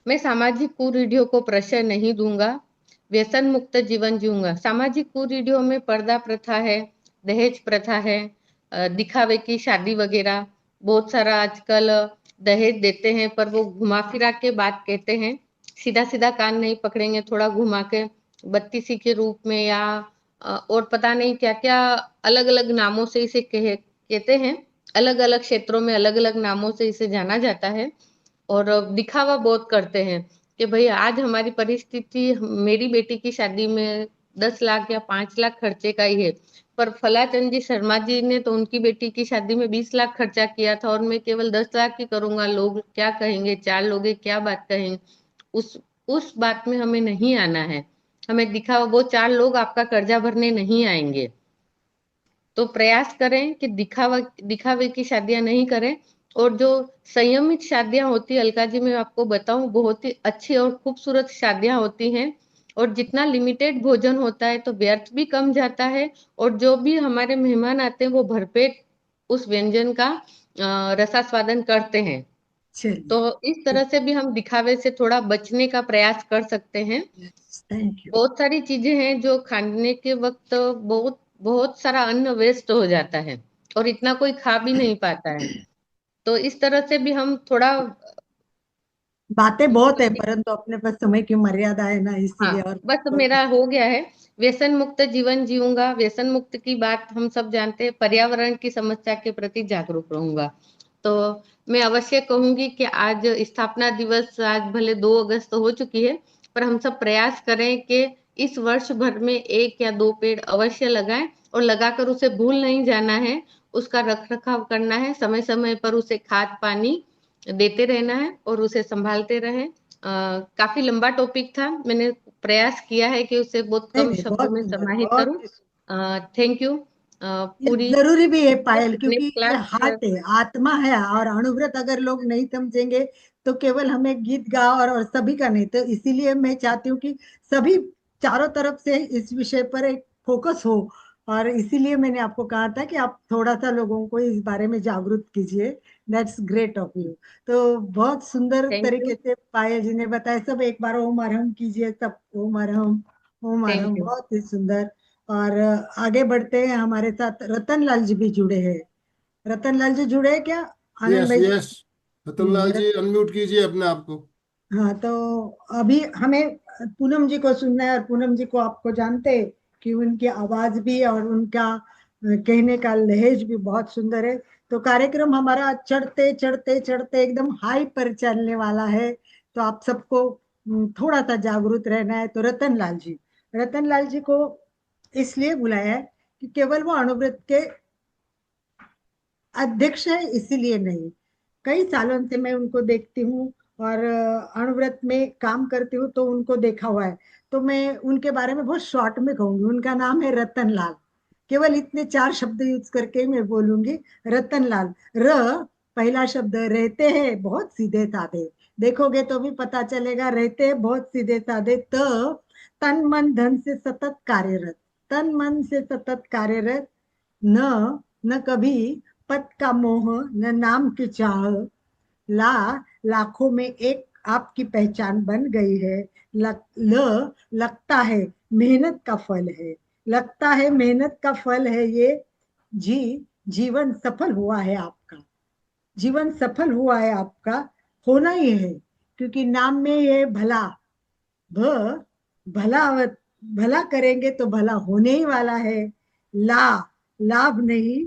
मैं सामाजिक कुरीतियों को प्रश्रय नहीं दूंगा, व्यसन मुक्त जीवन जीऊंगा। सामाजिक कुरीतियों में पर्दा प्रथा है, दहेज प्रथा है, दिखावे की शादी वगैरह। बहुत सारा आजकल दहेज देते हैं पर वो घुमा फिरा के बात कहते हैं, सीधा सीधा कान नहीं पकड़ेंगे, थोड़ा घुमा के बत्तीसी के रूप में या और पता नहीं क्या क्या अलग अलग नामों से इसे कहते हैं। अलग अलग क्षेत्रों में अलग अलग नामों से इसे जाना जाता है और दिखावा बहुत करते हैं कि भाई आज हमारी परिस्थिति मेरी बेटी की शादी में 10 लाख या 5 लाख खर्चे का ही है, पर फलाचंद जी शर्मा जी ने तो उनकी बेटी की शादी में 20 लाख खर्चा किया था और मैं केवल 10 लाख ही करूंगा, लोग क्या कहेंगे, 4 लोग क्या बात कहेंगे। उस उस बात में हमें नहीं आना है। हमें दिखावा, वो 4 लोग आपका कर्जा भरने नहीं आएंगे। तो प्रयास करें कि दिखावे की शादियां नहीं करें। और जो संयमित शादियां होती है अलका जी, मैं आपको बताऊं बहुत ही अच्छी और खूबसूरत शादियां होती हैं। और जितना लिमिटेड भोजन होता है तो व्यर्थ भी कम जाता है और जो भी हमारे मेहमान आते हैं वो भरपेट उस व्यंजन का रसास्वादन करते हैं। चलिए, तो इस तरह से भी हम दिखावे से थोड़ा बचने का प्रयास कर सकते हैं। Thank you. बहुत सारी चीजें हैं जो खाने के वक्त बहुत बहुत सारा अन्न वेस्ट हो जाता है और इतना कोई खा भी नहीं पाता है। तो इस तरह से भी हम थोड़ा बातें बहुत है परंतु अपने पास समय की मर्यादा है ना, हाँ, इसीलिए। और बस मेरा हो गया है। व्यसन मुक्त जीवन जीऊंगा, व्यसन मुक्त की बात हम सब जानते हैं, पर्यावरण की समस्या के प्रति जागरूक रहूंगा। तो मैं अवश्य कहूंगी कि आज स्थापना दिवस, आज भले 2 अगस्त हो चुकी है, पर हम सब प्रयास करें कि इस वर्ष भर में 1 या 2 पेड़ अवश्य लगाएं और लगाकर उसे भूल नहीं जाना है। उसका रख रखाव करना है, समय समय पर उसे खाद पानी देते रहना है और उसे संभालते रहें। काफी लंबा टॉपिक था, मैंने प्रयास किया है कि उसे बहुत नहीं कम नहीं, शब्दों बहुत में सुंदर, समाहित बहुत करूं। ही सुंदर। Thank you. ये पूरी जरूरी भी है पायल, क्योंकि नेक्स्ट ये क्लास। हार्ट है, आत्मा है। और अणुव्रत अगर लोग नहीं समझेंगे तो केवल हमें गीत गा और सभी का नहीं। तो इसीलिए मैं चाहती हूँ कि सभी चारों तरफ से इस विषय पर एक फोकस हो। और इसीलिए मैंने आपको कहा था कि आप थोड़ा सा लोगों को इस बारे में जागरूक कीजिए। That's great of you. तो बहुत सुंदर थैंक यू। तरीके से पायल जी ने बताया। सब एक बार ओम अरहम कीजिए, सब ओम अरहम, ओम थैंक अरहम। यू। बहुत ही सुंदर। और आगे बढ़ते हैं, हमारे साथ रतन लाल जी भी जुड़े हैं। रतन लाल जी जुड़े हैं क्या? आनंद यस भाई जी। यस, रतनलाल जी अनम्यूट कीजिए अपने आप को। हाँ, तो अभी हमें पूनम जी को सुनना है। और पूनम जी को आपको जानते हैं कि उनकी आवाज भी और उनका कहने का लहज भी बहुत सुंदर है। तो कार्यक्रम हमारा चढ़ते चढ़ते चढ़ते एकदम हाई पर चलने वाला है। तो आप सबको थोड़ा सा जागरूक रहना है। तो रतन लाल जी को इसलिए बुलाया है कि केवल वो अणुव्रत के अध्यक्ष है इसीलिए नहीं, कई सालों से मैं उनको देखती हूँ और अणुव्रत में काम करती हूँ तो उनको देखा हुआ है। तो मैं उनके बारे में बहुत शॉर्ट में कहूंगी। उनका नाम है रतन लाल। केवल इतने 4 शब्द यूज करके मैं बोलूंगी, रतन लाल। र पहला शब्द, रहते हैं बहुत सीधे साधे। देखोगे तो भी पता चलेगा, रहते हैं बहुत सीधे साधे। तन मन धन से सतत कार्यरत, तन मन से सतत कार्यरत। न न कभी पद का मोह, न नाम की चाह। ला लाखों में एक आपकी पहचान बन गई है। लगता है मेहनत का फल है, लगता है मेहनत का फल है ये। जी जीवन सफल हुआ है आपका, जीवन सफल हुआ है आपका। होना ही है, क्योंकि नाम में ये भला, भ भला, भला करेंगे तो भला होने ही वाला है। ला लाभ नहीं,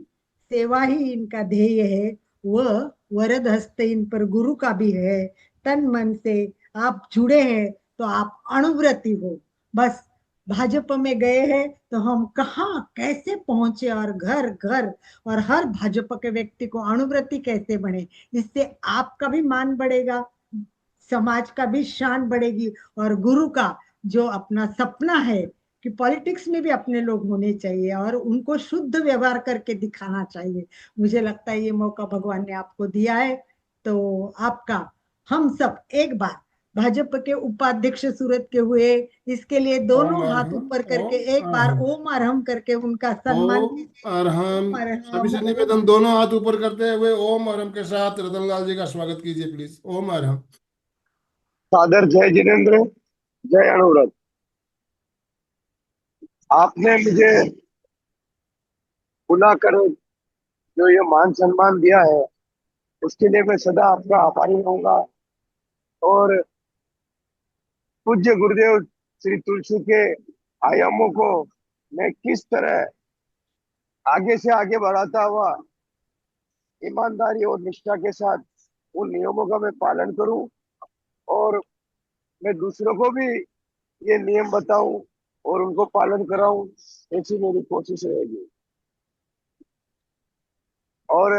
सेवा ही इनका ध्येय है। वह वरद हस्ते इन पर गुरु का भी है। तन मन से आप जुड़े हैं तो आप अणुव्रती हो। बस भाजपा में गए हैं तो हम कहाँ कैसे पहुंचे, और घर घर और हर भाजपा के व्यक्ति को अणुव्रती कैसे बने। इससे आपका भी मान बढ़ेगा, समाज का भी शान बढ़ेगी। और गुरु का जो अपना सपना है कि पॉलिटिक्स में भी अपने लोग होने चाहिए और उनको शुद्ध व्यवहार करके दिखाना चाहिए। मुझे लगता है ये मौका भगवान ने आपको दिया है। तो आपका हम सब एक बार भाजपा के उपाध्यक्ष सूरत के हुए, इसके लिए ओम दोनों हाथ अरहम, ऊपर करके ओम एक बार अरहम, ओम अरहम करके उनका सम्मान ओम कीजिए। अरहम। ओम सभी अरहम, से ओम निवेदन, दोनों हाथ ऊपर करते हुए ओम अरहम के साथ रतनलाल जी का स्वागत कीजिए प्लीज। ओम अरहम। सादर जय जिनेन्द्र, जय अनुव्रत। आपने मुझे बुलाकर जो ये मान सम्मान दिया है, उसके लिए मैं सदा आपका आभारी रहूंगा। और पूज्य गुरुदेव श्री तुलसी के आयामों को मैं किस तरह आगे से आगे बढ़ाता हुआ ईमानदारी और निष्ठा के साथ उन नियमों का मैं पालन करूं, और मैं दूसरों को भी ये नियम बताऊं और उनको पालन कराऊं, ऐसी मेरी कोशिश रहेगी। और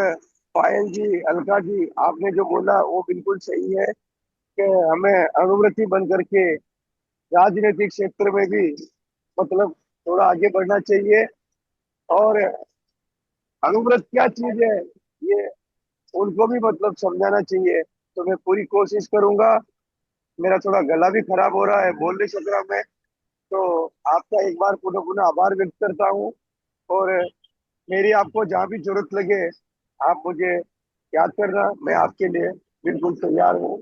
पायल जी, अलका जी, आपने जो बोला वो बिल्कुल सही है कि हमें अनुव्रती बन करके राजनीतिक क्षेत्र में भी मतलब थोड़ा आगे बढ़ना चाहिए। और अनुव्रत क्या चीज है ये उनको भी मतलब समझाना चाहिए। तो मैं पूरी कोशिश करूंगा। मेरा थोड़ा गला भी खराब हो रहा है, बोल नहीं सक रहा मैं। तो आपका एक बार पुनः पुनः आभार व्यक्त करता हूँ। और मेरी आपको जहाँ भी जरूरत लगे आप मुझे याद करना, मैं आपके लिए बिल्कुल तैयार हूँ।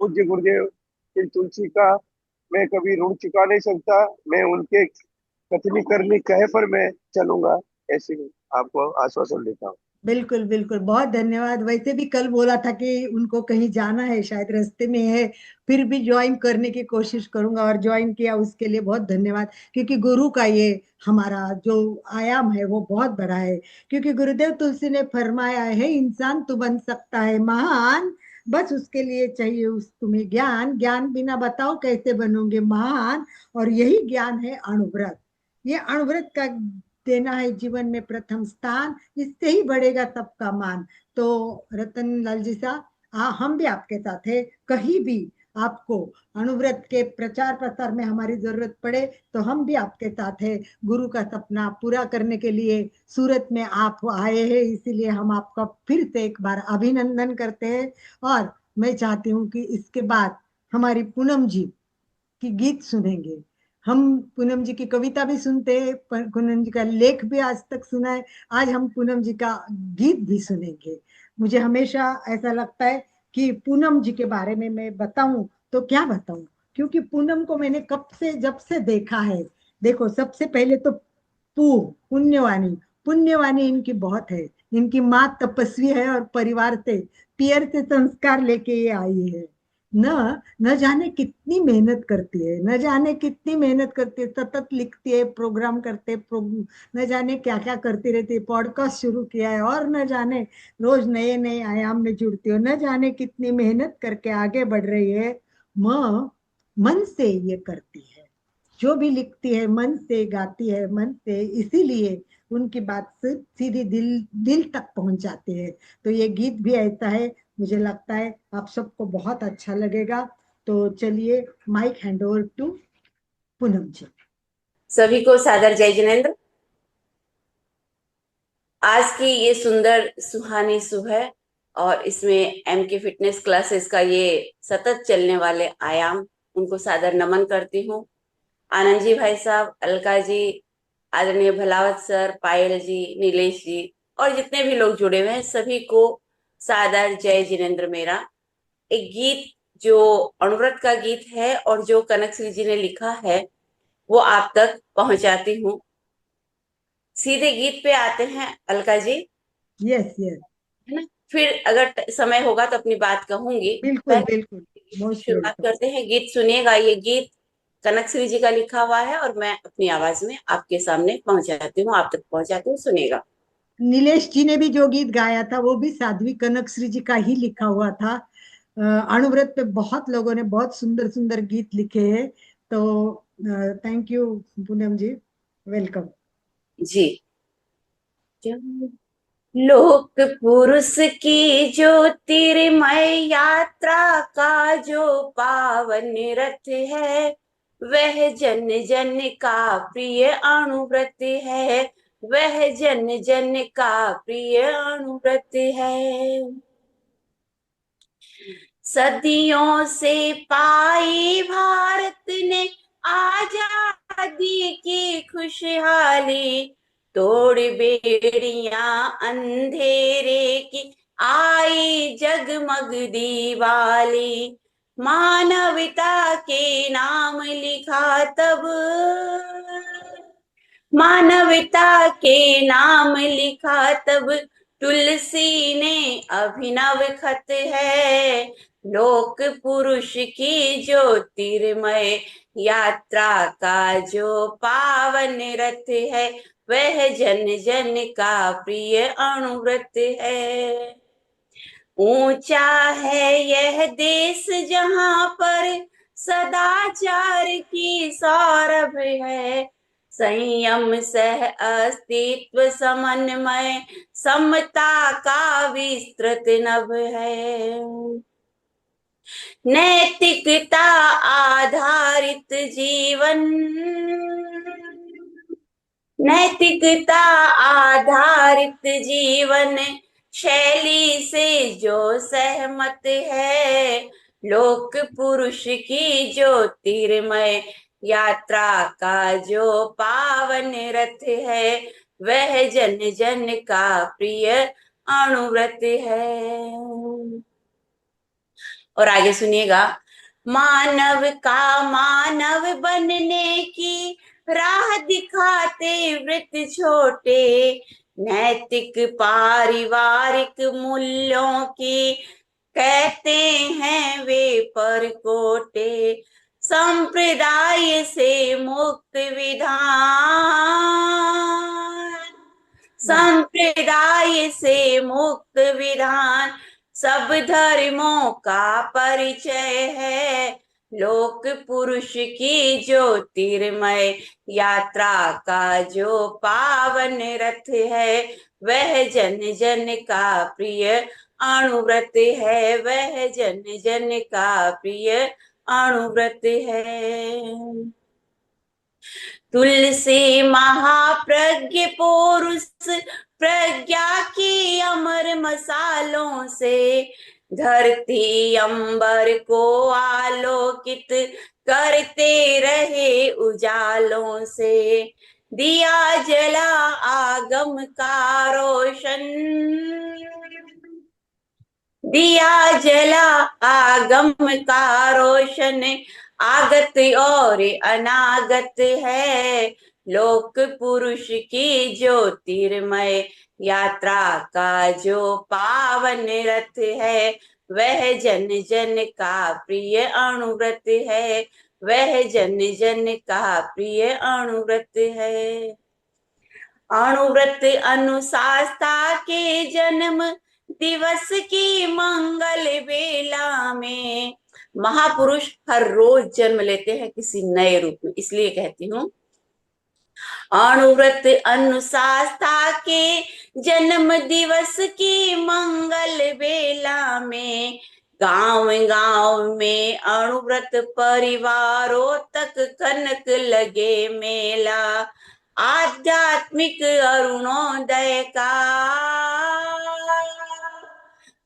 पूज्य गुरुदेव श्री तुलसी का मैं कभी ऋण चुका नहीं सकता। मैं उनके कथनी करनी कहे पर मैं चलूंगा, ऐसे ही आपको आश्वासन देता हूँ। बिल्कुल बिल्कुल, बहुत धन्यवाद। वैसे भी कल बोला था कि उनको कहीं जाना है, शायद रास्ते में है, फिर भी ज्वाइन करने की कोशिश करूंगा, और ज्वाइन किया उसके लिए बहुत धन्यवाद। क्योंकि गुरु का ये हमारा जो आयाम है वो बहुत बड़ा है। क्योंकि गुरुदेव तुलसी ने फरमाया है, इंसान तो बन सकता है महान, बस उसके लिए चाहिए उस तुम्हें ज्ञान। ज्ञान बिना बताओ कैसे बनोगे महान, और यही ज्ञान है अणुव्रत। ये अणुव्रत का देना है जीवन में प्रथम स्थान, इससे ही बढ़ेगा सबका मान। तो रतन लाल जी साहब, हम भी आपके साथ है। कहीं भी आपको अनुव्रत के प्रचार प्रसार में हमारी जरूरत पड़े तो हम भी आपके साथ है। गुरु का सपना पूरा करने के लिए सूरत में आप आए हैं, इसीलिए हम आपका फिर से एक बार अभिनंदन करते हैं। और मैं चाहती हूँ कि इसके बाद हमारी पूनम जी की गीत सुनेंगे। हम पूनम जी की कविता भी सुनते हैं, पूनम जी का लेख भी आज तक सुना है, आज हम पूनम जी का गीत भी सुनेंगे। मुझे हमेशा ऐसा लगता है कि पूनम जी के बारे में मैं बताऊं तो क्या बताऊं, क्योंकि पूनम को मैंने कब से जब से देखा है। देखो, सबसे पहले तो पुण्यवानी, पुण्यवानी इनकी बहुत है। इनकी माँ तपस्वी है और परिवार से, पियर से संस्कार लेके ये आई है। न न जाने कितनी मेहनत करती है, न जाने कितनी मेहनत करती है, सतत लिखती है, प्रोग्राम करते न जाने क्या क्या करती रहती है, पॉडकास्ट शुरू किया है, और न जाने रोज नए नए आयाम में जुड़ती हो, न जाने कितनी मेहनत करके आगे बढ़ रही है। माँ मन से ये करती है, जो भी लिखती है मन से, गाती है मन से, इसीलिए उनकी बात से सीधी दिल दिल तक पहुंच जाती है। तो ये गीत भी ऐसा है, मुझे लगता है आप सबको बहुत अच्छा लगेगा। तो चलिए, mike hand over to Poonam ji. सभी को सादर जय जिनेन्द्र। आज की ये सुंदर सुहानी सुबह और इसमें एमके फिटनेस क्लासेस का ये सतत चलने वाले आयाम, उनको सादर नमन करती हूँ। आनंद जी भाई साहब, अलका जी, आदरणीय भलावत सर, पायल जी, नीलेश जी और जितने भी लोग जुड़े हुए हैं, सभी को सादर जय जिनेन्द्र। मेरा एक गीत जो अनुव्रत का गीत है और जो कनक श्री जी ने लिखा है वो आप तक पहुंचाती हूँ। सीधे गीत पे आते हैं अलका जी। यस यस, है ना? फिर अगर समय होगा तो अपनी बात कहूंगी। बिल्कुल पहले बिल्कुल, मोस्ट शुरुआत वेलकम। करते हैं, गीत सुनिएगा। ये गीत कनक श्री जी का लिखा हुआ है और मैं अपनी आवाज में आपके सामने पहुंचाती हूँ, आप तक पहुंचाती हूँ, सुनिएगा। नीलेश जी ने भी जो गीत गाया था वो भी साध्वी कनक श्री जी का ही लिखा हुआ था। अणुव्रत पे बहुत लोगों ने बहुत सुंदर सुंदर गीत लिखे हैं। तो thank you Poonam ji, welcome जी। लोक पुरुष की ज्योतिर्मय यात्रा का जो पावन रथ है, वह जन जन का प्रिय अणुव्रत है, वह जन जन का प्रिय अणुव्रत है। सदियों से पाई भारत ने आजादी की खुशहाली, तोड़ बेड़ियां अंधेरे की आई जगमग दीवाली, मानवता के नाम लिखा तब, मानवता के नाम लिखा तब, तुलसी ने अभिनव खत है। लोक पुरुष की ज्योतिर्मय यात्रा का जो पावन रथ है, वह जन जन का प्रिय अणुव्रत है। ऊंचा है यह देश जहां पर सदाचार की सौरभ है, संयम सह अस्तित्व समन्वय समता का विस्तृत नभ है। नैतिकता आधारित जीवन, नैतिकता आधारित जीवन शैली से जो सहमत है, लोक पुरुष की ज्योतिर्मय यात्रा का जो पावन रथ है, वह जन जन का प्रिय अणुव्रत है। और आगे सुनिएगा, मानव का मानव बनने की राह दिखाते व्रत छोटे, नैतिक पारिवारिक मूल्यों की कहते हैं वे परकोटे, संप्रदाय से मुक्त विधान, संप्रदाय से मुक्त विधान सब धर्मों का परिचय है। लोक पुरुष की ज्योतिर्मय यात्रा का जो पावन रथ है, वह जन जन का प्रिय अणुव्रत है, वह जन जन का प्रिय अणुव्रत है। तुलसी महाप्रज्ञ पुरुष प्रज्ञा की अमर मसालों से धरती अंबर को आलोकित करते रहे उजालों से, दिया जला आगम का रोशन, दिया जला आगम का रोशन आगत और अनागत है। लोक पुरुष की ज्योतिर्मय यात्रा का जो पावन रथ है, वह जन जन का प्रिय अणुव्रत है, वह जन जन का प्रिय अणुव्रत है। अणुव्रत अनुशासता के जन्म दिवस की मंगल बेला में, महापुरुष हर रोज जन्म लेते हैं किसी नए रूप में, इसलिए कहती हूँ अणुव्रत अनुशासता के जन्म दिवस की मंगल बेला में, गांव गांव में अणुव्रत परिवारों तक कनक लगे मेला, आध्यात्मिक अरुणोदय का,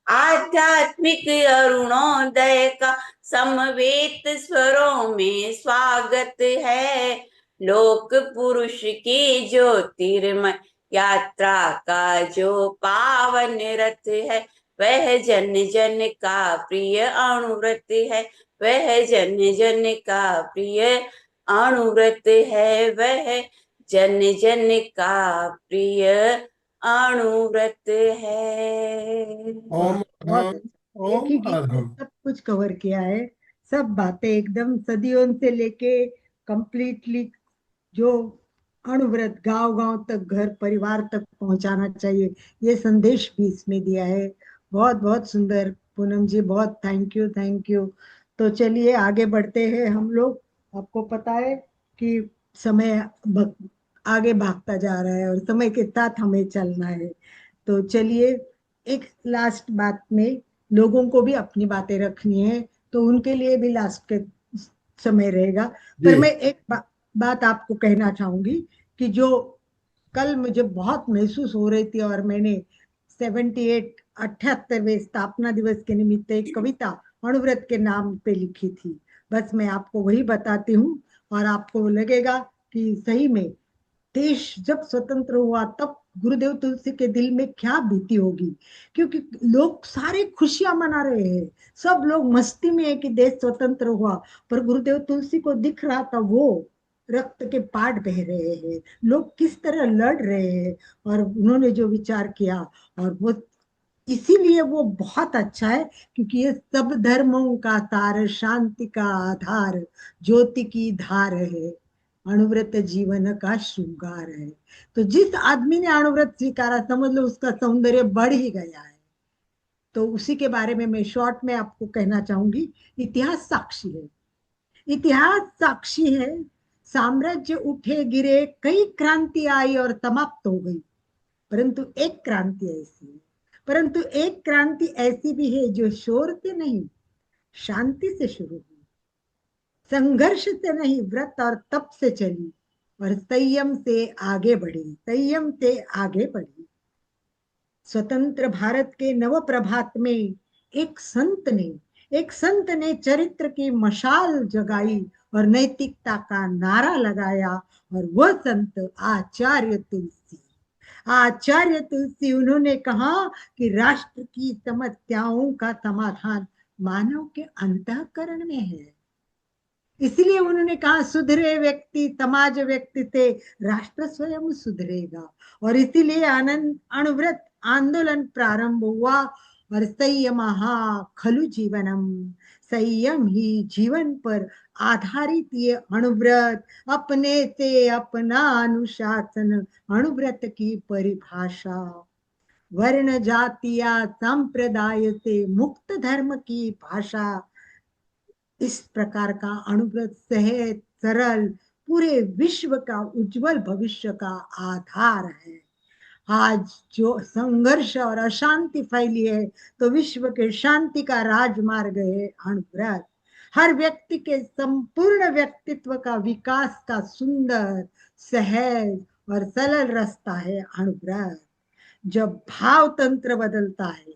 आध्यात्मिक अरुणोदय का समवेत स्वरों में स्वागत है। लोक पुरुष की ज्योतिर्मय यात्रा का जो पावन रथ है, वह जन जन का प्रिय अणुव्रत है, वह जन जन का प्रिय अणुव्रत है, वह जन जन का प्रिय अणुव्रत है। ओम बहुत अरहम, एक ही ओम गीत में अरहम। सब कुछ कवर किया है, सब बातें एकदम सदियों से लेके कंप्लीटली जो अणुव्रत गांव गांव तक घर परिवार तक पहुंचाना चाहिए, ये संदेश भी इसमें दिया है। बहुत बहुत सुंदर पूनम जी, बहुत थैंक यू थैंक यू। तो चलिए आगे बढ़ते हैं हम लोग। आपको पता है कि समय आगे भागता जा रहा है और समय के साथ हमें चलना है। तो चलिए एक लास्ट बात में लोगों को भी अपनी बातें रखनी है, तो उनके लिए भी लास्ट के समय रहेगा। पर जी मैं एक बात आपको कहना चाहूंगी कि जो कल मुझे बहुत महसूस हो रही थी, और मैंने 78वें स्थापना दिवस के निमित्त एक कविता अणुव्रत के नाम पे लिखी थी। बस मैं आपको वही बताती हूँ और आपको लगेगा कि सही में देश जब स्वतंत्र हुआ तब गुरुदेव तुलसी के दिल में क्या बीती होगी, क्योंकि लोग सारे खुशियां मना रहे हैं, सब लोग मस्ती में है कि देश स्वतंत्र हुआ, पर गुरुदेव तुलसी को दिख रहा था वो रक्त के पाट बह रहे हैं, लोग किस तरह लड़ रहे हैं, और उन्होंने जो विचार किया, और वो इसीलिए वो बहुत अच्छा है, क्योंकि ये सब धर्मों का तार, शांति का आधार, ज्योति की धार है, अणुव्रत जीवन का श्रृंगार है। तो जिस आदमी ने अणुव्रत स्वीकारा, समझ लो उसका सौंदर्य बढ़ ही गया है। तो उसी के बारे में मैं शॉर्ट में आपको कहना चाहूंगी। इतिहास साक्षी है, इतिहास साक्षी है, साम्राज्य उठे गिरे, कई क्रांति आई और समाप्त हो गई, परंतु एक क्रांति ऐसी है, परंतु एक क्रांति ऐसी भी है जो शोर से नहीं, शांति से शुरू हुई, संघर्ष से नहीं, व्रत और तप से चली, और संयम से आगे बढ़ी, संयम से आगे बढ़ी। स्वतंत्र भारत के नव प्रभात में एक संत ने चरित्र की मशाल जगाई और नैतिकता का नारा लगाया, और वह संत आचार्य तुलसी। उन्होंने कहा कि राष्ट्र की समस्याओं का समाधान मानव के अंतःकरण में है। इसलिए उन्होंने कहा, सुधरे व्यक्ति समाज व्यक्ति से राष्ट्र स्वयं सुधरेगा, और इसीलिए अणुव्रत आंदोलन प्रारंभ हुआ, और संयम खलु जीवनम, संयम ही जीवन पर आधारित ये अणुव्रत, अपने से अपना अनुशासन, अणुव्रत की परिभाषा, वर्ण जातिया संप्रदाय से मुक्त धर्म की भाषा। इस प्रकार का अणुव्रत सहज सरल पूरे विश्व का उज्जवल भविष्य का आधार है। आज जो संघर्ष और अशांति फैली है, तो विश्व के शांति का राजमार्ग है अणुव्रत। हर व्यक्ति के संपूर्ण व्यक्तित्व का विकास का सुंदर, सहज और सरल रास्ता है अणुव्रत। जब भाव तंत्र बदलता है,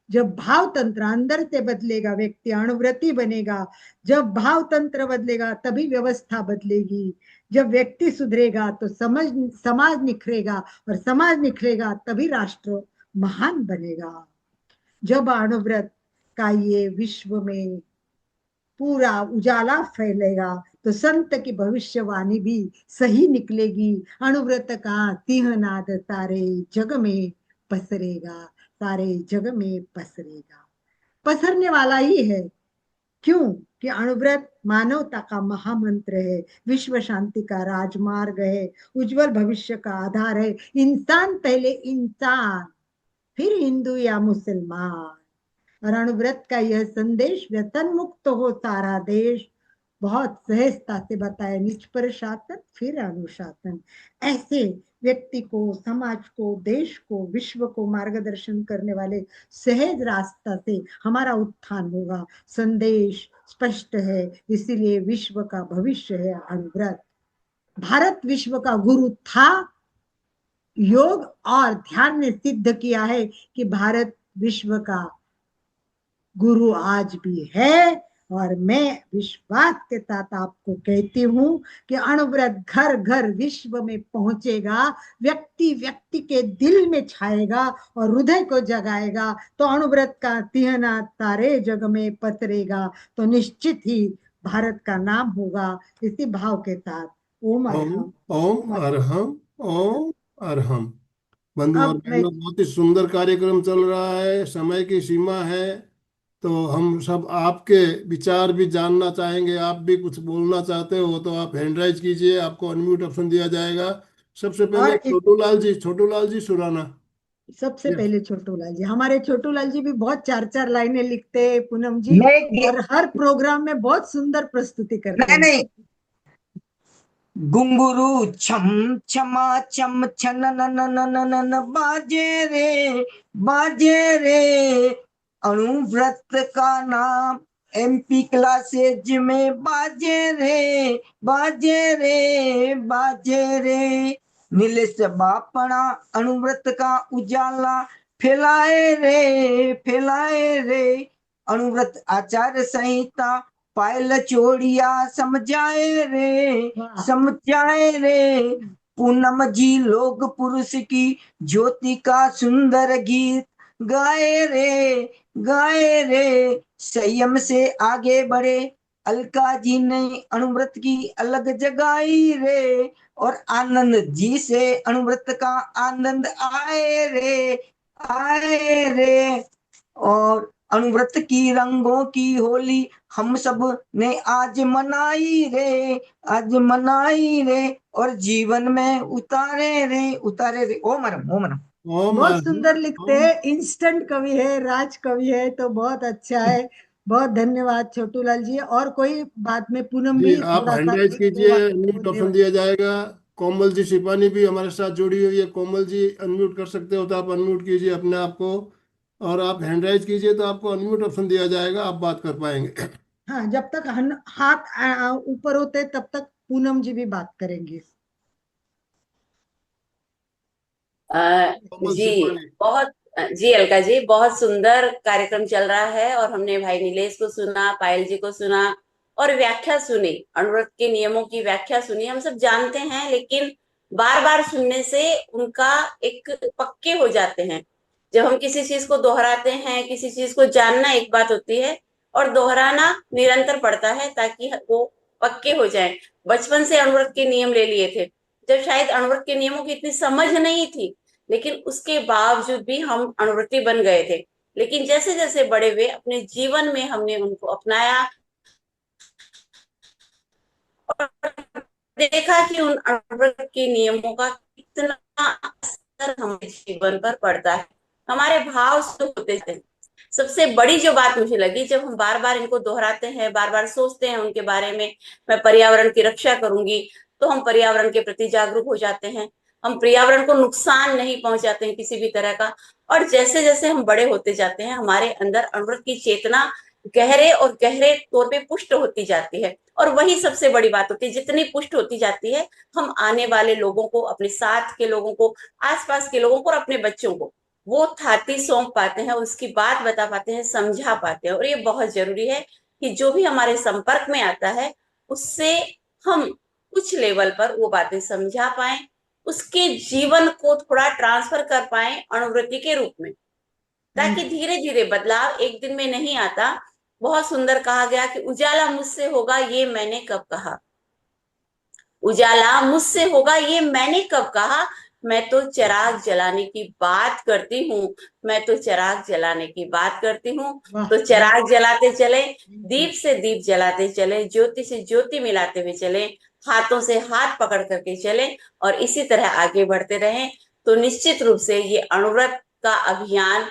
जब भाव तंत्र अंदर से बदलेगा, व्यक्ति अणुव्रती बनेगा। जब भाव तंत्र बदलेगा तभी व्यवस्था बदलेगी। जब व्यक्ति सुधरेगा तो समाज निखरेगा, और समाज निखरेगा तभी राष्ट्र महान बनेगा। जब अणुव्रत का ये विश्व में पूरा उजाला फैलेगा, तो संत की भविष्यवाणी भी सही निकलेगी। अणुव्रत का सिंहनाद सारे जग में पसरेगा, सारे जग में पसरेगा, पसरने वाला ही है। क्यों? कि अणुव्रत मानवता का महामंत्र है, विश्व शांति का राजमार्ग है, उज्जवल भविष्य का आधार है। इंसान पहले इंसान, फिर हिंदू या मुसलमान। और अणुव्रत का यह संदेश, व्यसन मुक्त हो सारा देश, बहुत सहजता से बताया। निज पर शासन फिर अनुशासन। ऐसे व्यक्ति को, समाज को, देश को, विश्व को मार्गदर्शन करने वाले सहज रास्ता से हमारा उत्थान होगा। संदेश स्पष्ट है, इसीलिए विश्व का भविष्य है अणुव्रत। भारत विश्व का गुरु था, योग और ध्यान ने सिद्ध किया है कि भारत विश्व का गुरु आज भी है। और मैं विश्वास के साथ आपको कहती हूँ कि अणुव्रत घर घर विश्व में पहुंचेगा, व्यक्ति व्यक्ति के दिल में छाएगा और हृदय को जगाएगा। तो अणुव्रत का सिंहनाद सारे जग में पसरेगा, तो निश्चित ही भारत का नाम होगा। इसी भाव के साथ ओम ओम अरहम। ओम अरहम, ओम अरहम। बंधु और अब मैं बहनों, बहुत ही सुंदर कार्यक्रम चल रहा है, समय की सीमा है, तो हम सब आपके विचार भी जानना चाहेंगे। आप भी कुछ बोलना चाहते हो तो आप हैंड राइज कीजिए, आपको अनम्यूट ऑप्शन दिया जाएगा। सबसे पहले और छोटू लाल जी सुराना। सबसे यस। पहले छोटू लाल जी, हमारे छोटू लाल जी भी बहुत 4-4 लाइनें लिखते हैं पूनम जी, मैं और हर प्रोग्राम में बहुत सुंदर प्रस्तुति करते नहीं हैं। नहीं घुंगरू छम छमा छम छन न न न न न न बाजे रे अणुव्रत का नाम एमपी क्लासेज में बाजे रे नीलेश बापड़ा अणुव्रत का उजाला फैलाए रे अणुव्रत आचार संहिता पायल चोड़िया समझाए रे पूनम जी लोग पुरुष की ज्योति का सुंदर गीत गाए रे संयम से आगे बढ़े। अलका जी ने अणुव्रत की अलग जगाई रे और आनंद जी से अणुव्रत का आनंद आए रे और अणुव्रत की रंगों की होली हम सब ने आज मनाई रे और जीवन में उतारे रे। ओम नमः ओम नमः। ओम बहुत अर्हम सुंदर लिखते ओम। हैं, इंस्टेंट कवि है, राज कवि है, तो बहुत अच्छा है। बहुत धन्यवाद छोटूलाल जी। और कोई बात में पूनम जी भी आप थोड़ा हैंड सा राइज एक दो कीजिए, वाक्य अनम्यूट बोलने ऑप्शन वाले। दिया जाएगा। कोमल जी शिपानी भी हमारे साथ जुड़ी हुई है। कोमल जी अनम्यूट कर सकते हो तो आप अनम्यूट कीजिए अपने आप को, और आप हैंड राइज कीजिए तो आपको अनम्यूट ऑप्शन दिया जाएगा, आप बात कर पाएंगे। हाँ, जब तक हाथ ऊपर होते तब तक पूनम जी भी बात करेंगे। कोमल जी शिपानी। बहुत जी अलका जी, बहुत सुंदर कार्यक्रम चल रहा है और हमने भाई नीलेश को सुना, पायल जी को सुना और व्याख्या सुनी, अणुव्रत के नियमों की व्याख्या सुनी। हम सब जानते हैं लेकिन बार बार सुनने से उनका एक पक्के हो जाते हैं। जब हम किसी चीज को दोहराते हैं, किसी चीज को जानना एक बात होती है और दोहराना निरंतर पड़ता है ताकि वो पक्के हो जाए। बचपन से अणुव्रत के नियम ले लिए थे, जब शायद अणुव्रत के नियमों की इतनी समझ नहीं थी, लेकिन उसके बावजूद भी हम अणुव्रती बन गए थे। लेकिन जैसे जैसे बड़े हुए अपने जीवन में हमने उनको अपनाया और देखा कि उन अणुव्रत के नियमों का कितना असर हमारे जीवन पर पड़ता है, हमारे भाव शुद्ध होते थे। सबसे बड़ी जो बात मुझे लगी, जब हम बार बार इनको दोहराते हैं, बार बार सोचते हैं उनके बारे में, मैं पर्यावरण की रक्षा करूंगी, तो हम पर्यावरण के प्रति जागरूक हो जाते हैं, हम पर्यावरण को नुकसान नहीं पहुंचाते हैं किसी भी तरह का। और जैसे जैसे हम बड़े होते जाते हैं, हमारे अंदर अणुव्रत की चेतना गहरे और गहरे तौर पे पुष्ट होती जाती है। और वही सबसे बड़ी बात होती है, जितनी पुष्ट होती जाती है, हम आने वाले लोगों को, अपने साथ के लोगों को, आसपास के लोगों को और अपने बच्चों को वो थाती सौंप पाते हैं, उसकी बात बता पाते हैं, समझा पाते हैं। और ये बहुत जरूरी है कि जो भी हमारे संपर्क में आता है उससे हम कुछ लेवल पर वो बातें समझा पाए, उसके जीवन को थोड़ा ट्रांसफर कर पाए अणुव्रति के रूप में, ताकि धीरे धीरे बदलाव एक दिन में नहीं आता। बहुत सुंदर कहा गया कि उजाला मुझसे होगा ये मैंने कब कहा, उजाला मुझसे होगा ये मैंने कब कहा, मैं तो चिराग जलाने की बात करती हूँ, मैं तो चिराग जलाने की बात करती हूँ। वाह तो वाह। चिराग जलाते चले, Thank दीप you. से दीप जलाते चले, ज्योति से ज्योति मिलाते हुए चले, हाथों से हाथ पकड़ करके चले और इसी तरह आगे बढ़ते रहें, तो निश्चित रूप से ये अणुव्रत का अभियान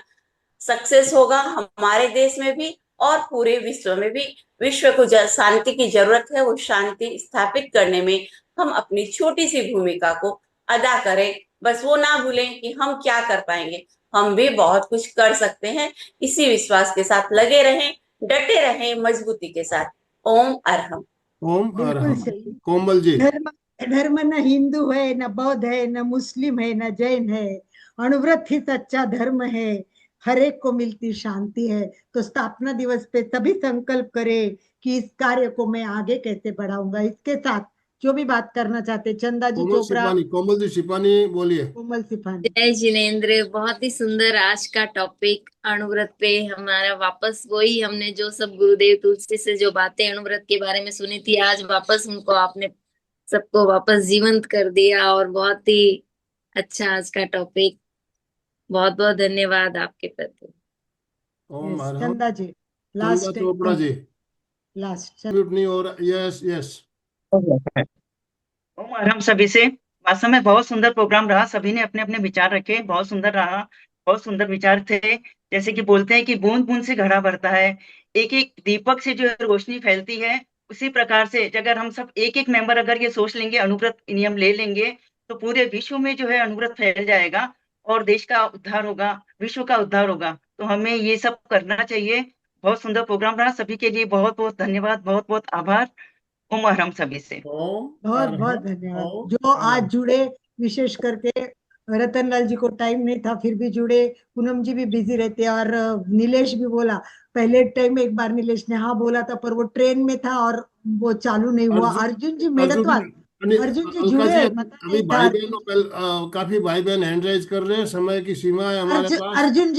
सक्सेस होगा, हमारे देश में भी और पूरे विश्व में भी। विश्व को शांति की जरूरत है, वो शांति स्थापित करने में हम अपनी छोटी सी भूमिका को अदा करें। बस वो ना भूलें कि हम क्या कर पाएंगे, हम भी बहुत कुछ कर सकते हैं। इसी विश्वास के साथ लगे रहें, डटे रहें, मजबूती के साथ। ओम अरहम। ओम बिल्कुल अर्हम। सही। कोमल जी। धर्म धर्म न हिंदू है, न बौद्ध है, न मुस्लिम है, न जैन है, अणुव्रत ही सच्चा धर्म है, हर एक को मिलती शांति है। तो स्थापना दिवस पे सभी संकल्प करें कि इस कार्य को मैं आगे कैसे बढ़ाऊंगा। इसके साथ जो भी बात करना चाहते, चंदा जी कोमल चोपड़ा, शिपानी, कोमल जी शिपानी बोलिए। कोमल सिफानी। जय जिनेन्द्र, बहुत ही सुंदर आज का टॉपिक अणुव्रत पे हमारा। वापस वही हमने जो सब गुरुदेव तुलसी से जो बातें अणुव्रत के बारे में सुनी थी, आज वापस उनको आपने सबको वापस जीवंत कर दिया और बहुत ही अच्छा आज का टॉपिक। बहुत बहुत धन्यवाद आपके प्रति। ओम यस, अर्हम। चंदा जी चंदा last Chopra ji. Last. Mute नहीं हो रहा। Yes yes. ओम आराम सभी से। वास्तव में बहुत सुंदर प्रोग्राम रहा, सभी ने अपने अपने विचार रखे, बहुत सुंदर रहा, बहुत सुंदर विचार थे। जैसे कि बोलते हैं कि बूंद बूंद से घड़ा भरता है, एक एक दीपक से जो है रोशनी फैलती है, उसी प्रकार से अगर हम सब एक एक मेंबर अगर ये सोच लेंगे, अणुव्रत नियम ले लेंगे, तो पूरे विश्व में जो है अणुव्रत फैल जाएगा और देश का उद्धार होगा, विश्व का उद्धार होगा। तो हमें ये सब करना चाहिए। बहुत सुंदर प्रोग्राम रहा, सभी के लिए बहुत बहुत धन्यवाद, बहुत बहुत आभार। ओम आराम सभी से। ओम बहुत बहुत अर्हम। धन्यवाद ओम जो आज अर्हम। जुड़े। विशेष करके रतनलाल जी को टाइम नहीं था फिर भी जुड़े, पूनम जी भी बिजी रहते हैं, और नीलेश भी बोला। पहले टाइम एक बार नीलेश ने हाँ बोला था, पर वो ट्रेन में था और वो चालू नहीं हुआ। अर्जुन अर्जुन जी अर्जुन मेड़तवाल, अर्जुन जी अलका जुड़े जी, पता अभी नहीं था। भाई बहन काफी भाई बहन हैंड राइज कर रहे हैं, समय की सीमा है हमारे पास। अर्जुन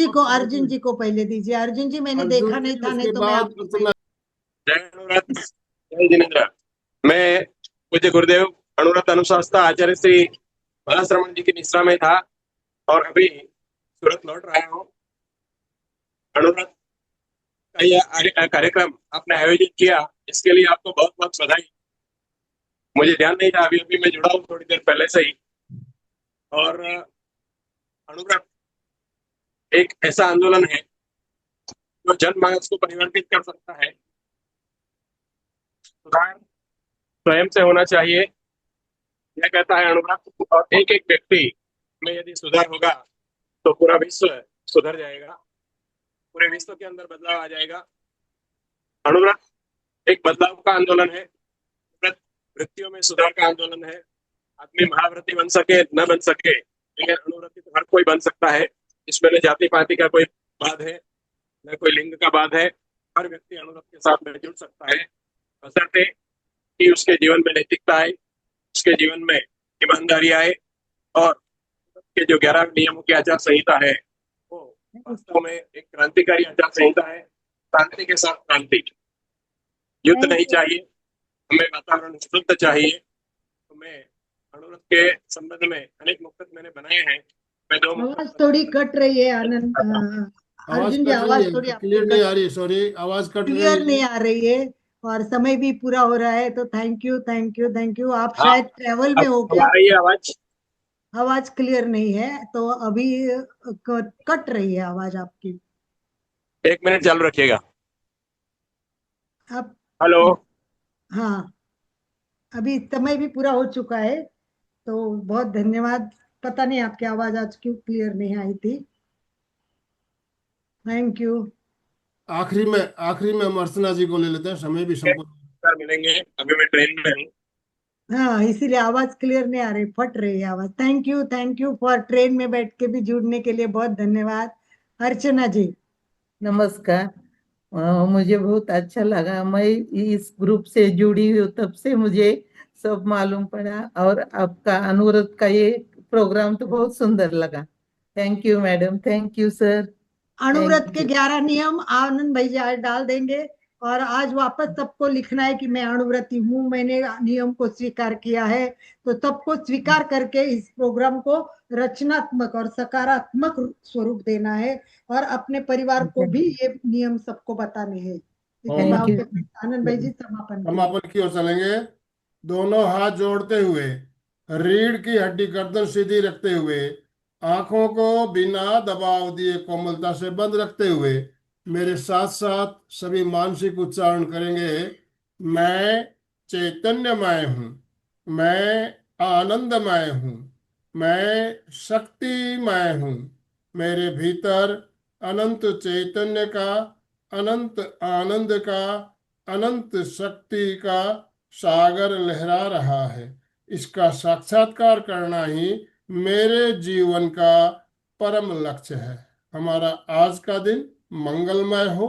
जी को पहले दीजिए। अर्जुन जी मैंने अर्जुन देखा जी, नहीं था, नहीं उसके तो मैं बाद आपको अर्चना। जय अनुराग, जय जिनेन्द्र। मैं पूज्य गुरुदेव अनुराग अनुशास्ता आचार्य श्री भलाश्रमण जी की निष्ठा में था और अभी सूरत लौट रहा हूँ। अनुराग का यह कार्यक्रम आपने आयोजित किया, इसके लिए आपको बहुत बहुत बधाई। मुझे ध्यान नहीं था, अभी अभी मैं जुड़ा हूँ थोड़ी देर पहले से ही। और अनुराग एक ऐसा आंदोलन है जो जनमानस को परिवर्तित कर सकता है। सुधार स्वयं से होना चाहिए, यह कहता है अनुराग। और एक एक व्यक्ति में यदि सुधार होगा तो पूरा विश्व सुधर जाएगा, पूरे विश्व के अंदर बदलाव आ जाएगा। अनुराग एक बदलाव का आंदोलन है, वृत्तियों में सुधार का आंदोलन है। आदमी महाव्रती बन सके न बन सके, लेकिन अनुव्रती तो हर कोई बन सकता है। इसमें न जाति पाति का कोई बाध है, न कोई लिंग का बाध है। हर व्यक्ति अनुव्रत के साथ में जुड़ सकता है, बशर्ते कि उसके जीवन में नैतिकता आए, उसके जीवन में ईमानदारी आए और के जो 11 नियमों की आचार संहिता है वो वास्तव में एक क्रांतिकारी आचार संहिता है। शांति के साथ क्रांति, युद्ध नहीं चाहिए, हमें वातावरण शुद्ध चाहिए। तो मैं अनुव्रत के संबंध में अनेक मुक्तक मैंने बनाए हैं। मैं 2 आवाज थोड़ी कट रही है आनंद। अर्जुन जी आवाज थोड़ी क्लियर नहीं आ रही, सॉरी, आवाज कट रही क्लियर है। नहीं आ रही है और समय भी पूरा हो रहा है, तो thank you thank you thank you. आप हाँ, शायद ट्रेवल में हो अब क्या? आ रही है आवाज? आवाज क्लियर नहीं है, तो अभी कट रही है आवाज आपकी। 1 मिनट चालू रखिएगा। आप हेलो। हाँ, अभी समय भी पूरा हो चुका है, तो बहुत धन्यवाद। पता नहीं आपकी आवाज आज क्यों क्लियर नहीं आई थी। Thank you. आखिरी में हम अर्चना जी को ले लेते हैं, समय भी संपूर्ण मिलेंगे, अभी मैं ट्रेन में हूँ। हाँ, इसीलिए आवाज क्लियर नहीं आ रही, फट रही है आवाज। थैंक यू फॉर ट्रेन में बैठ के भी जुड़ने के लिए बहुत धन्यवाद। अर्चना जी नमस्कार। मुझे बहुत अच्छा लगा, मैं इस ग्रुप से जुड़ी हूँ तब से मुझे सब मालूम पड़ा, और आपका अनुरोध का ये प्रोग्राम तो बहुत सुंदर लगा। Thank you madam, thank you sir. Anuvrat के 11 नियम आनंद भाई जी आज डाल देंगे, और आज वापस सबको लिखना है कि मैं अणुव्रती हूँ, मैंने नियम को स्वीकार किया है। तो सबको स्वीकार करके इस प्रोग्राम को रचनात्मक और सकारात्मक स्वरूप देना है, और अपने परिवार को भी ये नियम सबको बताने हैं। इसी भाव के साथ आनंद भाई जी समापन की ओर चलेंगे। दोनों हाथ जोड़ते हुए, रीढ़ की हड्डी गर्दन सीधी रखते हुए, आंखों को बिना दबाव दिए कोमलता से बंद रखते हुए मेरे साथ साथ सभी मानसिक उच्चारण करेंगे। मैं चैतन्यमय हूँ, मैं आनंदमय हूँ, मैं शक्तिमय हूँ। मेरे भीतर अनंत चैतन्य का, अनंत आनंद का, अनंत शक्ति का सागर लहरा रहा है। इसका साक्षात्कार करना ही मेरे जीवन का परम लक्ष्य है। हमारा आज का दिन मंगलमय हो,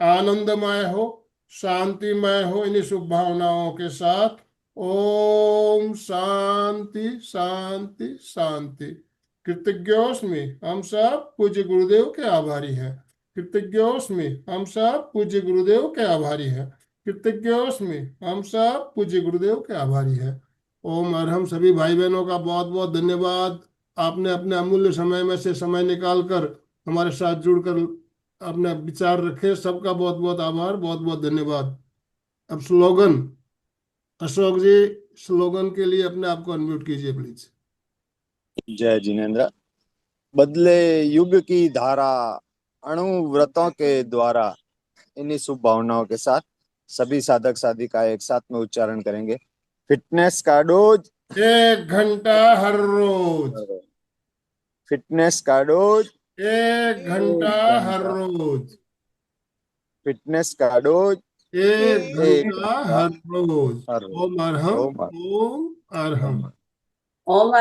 आनंदमय हो, शांतिमय हो। इन्हीं शुभ भावनाओं के साथ ओम शांति शांति शांति। कृतज्ञोस्मि, हम सब पूज्य गुरुदेव के आभारी हैं। कृतज्ञोस्मि, हम सब पूज्य गुरुदेव के आभारी हैं। कृतज्ञोस्मि, हम सब पूज्य गुरुदेव के आभारी हैं। ओम अरहम। सभी भाई बहनों का बहुत बहुत धन्यवाद। आपने अपने अमूल्य समय में से समय निकालकर हमारे साथ जुड़कर अपने विचार रखे। सबका बहुत बहुत आभार, बहुत बहुत धन्यवाद। अब स्लोगन, अशोक जी स्लोगन के लिए अपने आप को अनम्यूट कीजिए प्लीज। जय जिनेन्द्र। बदले युग की धारा अणुव्रतों के द्वारा, इन्हीं शुभ भावनाओं के साथ सभी साधक साधिका एक साथ में उच्चारण करेंगे। फिटनेस का डोज 1 घंटा हर रोज। फिटनेस का डोज 1 घंटा हर रोज। फिटनेस का डोज 1 घंटा हर रोज। ओम अरहम, ओम अरहम, ओम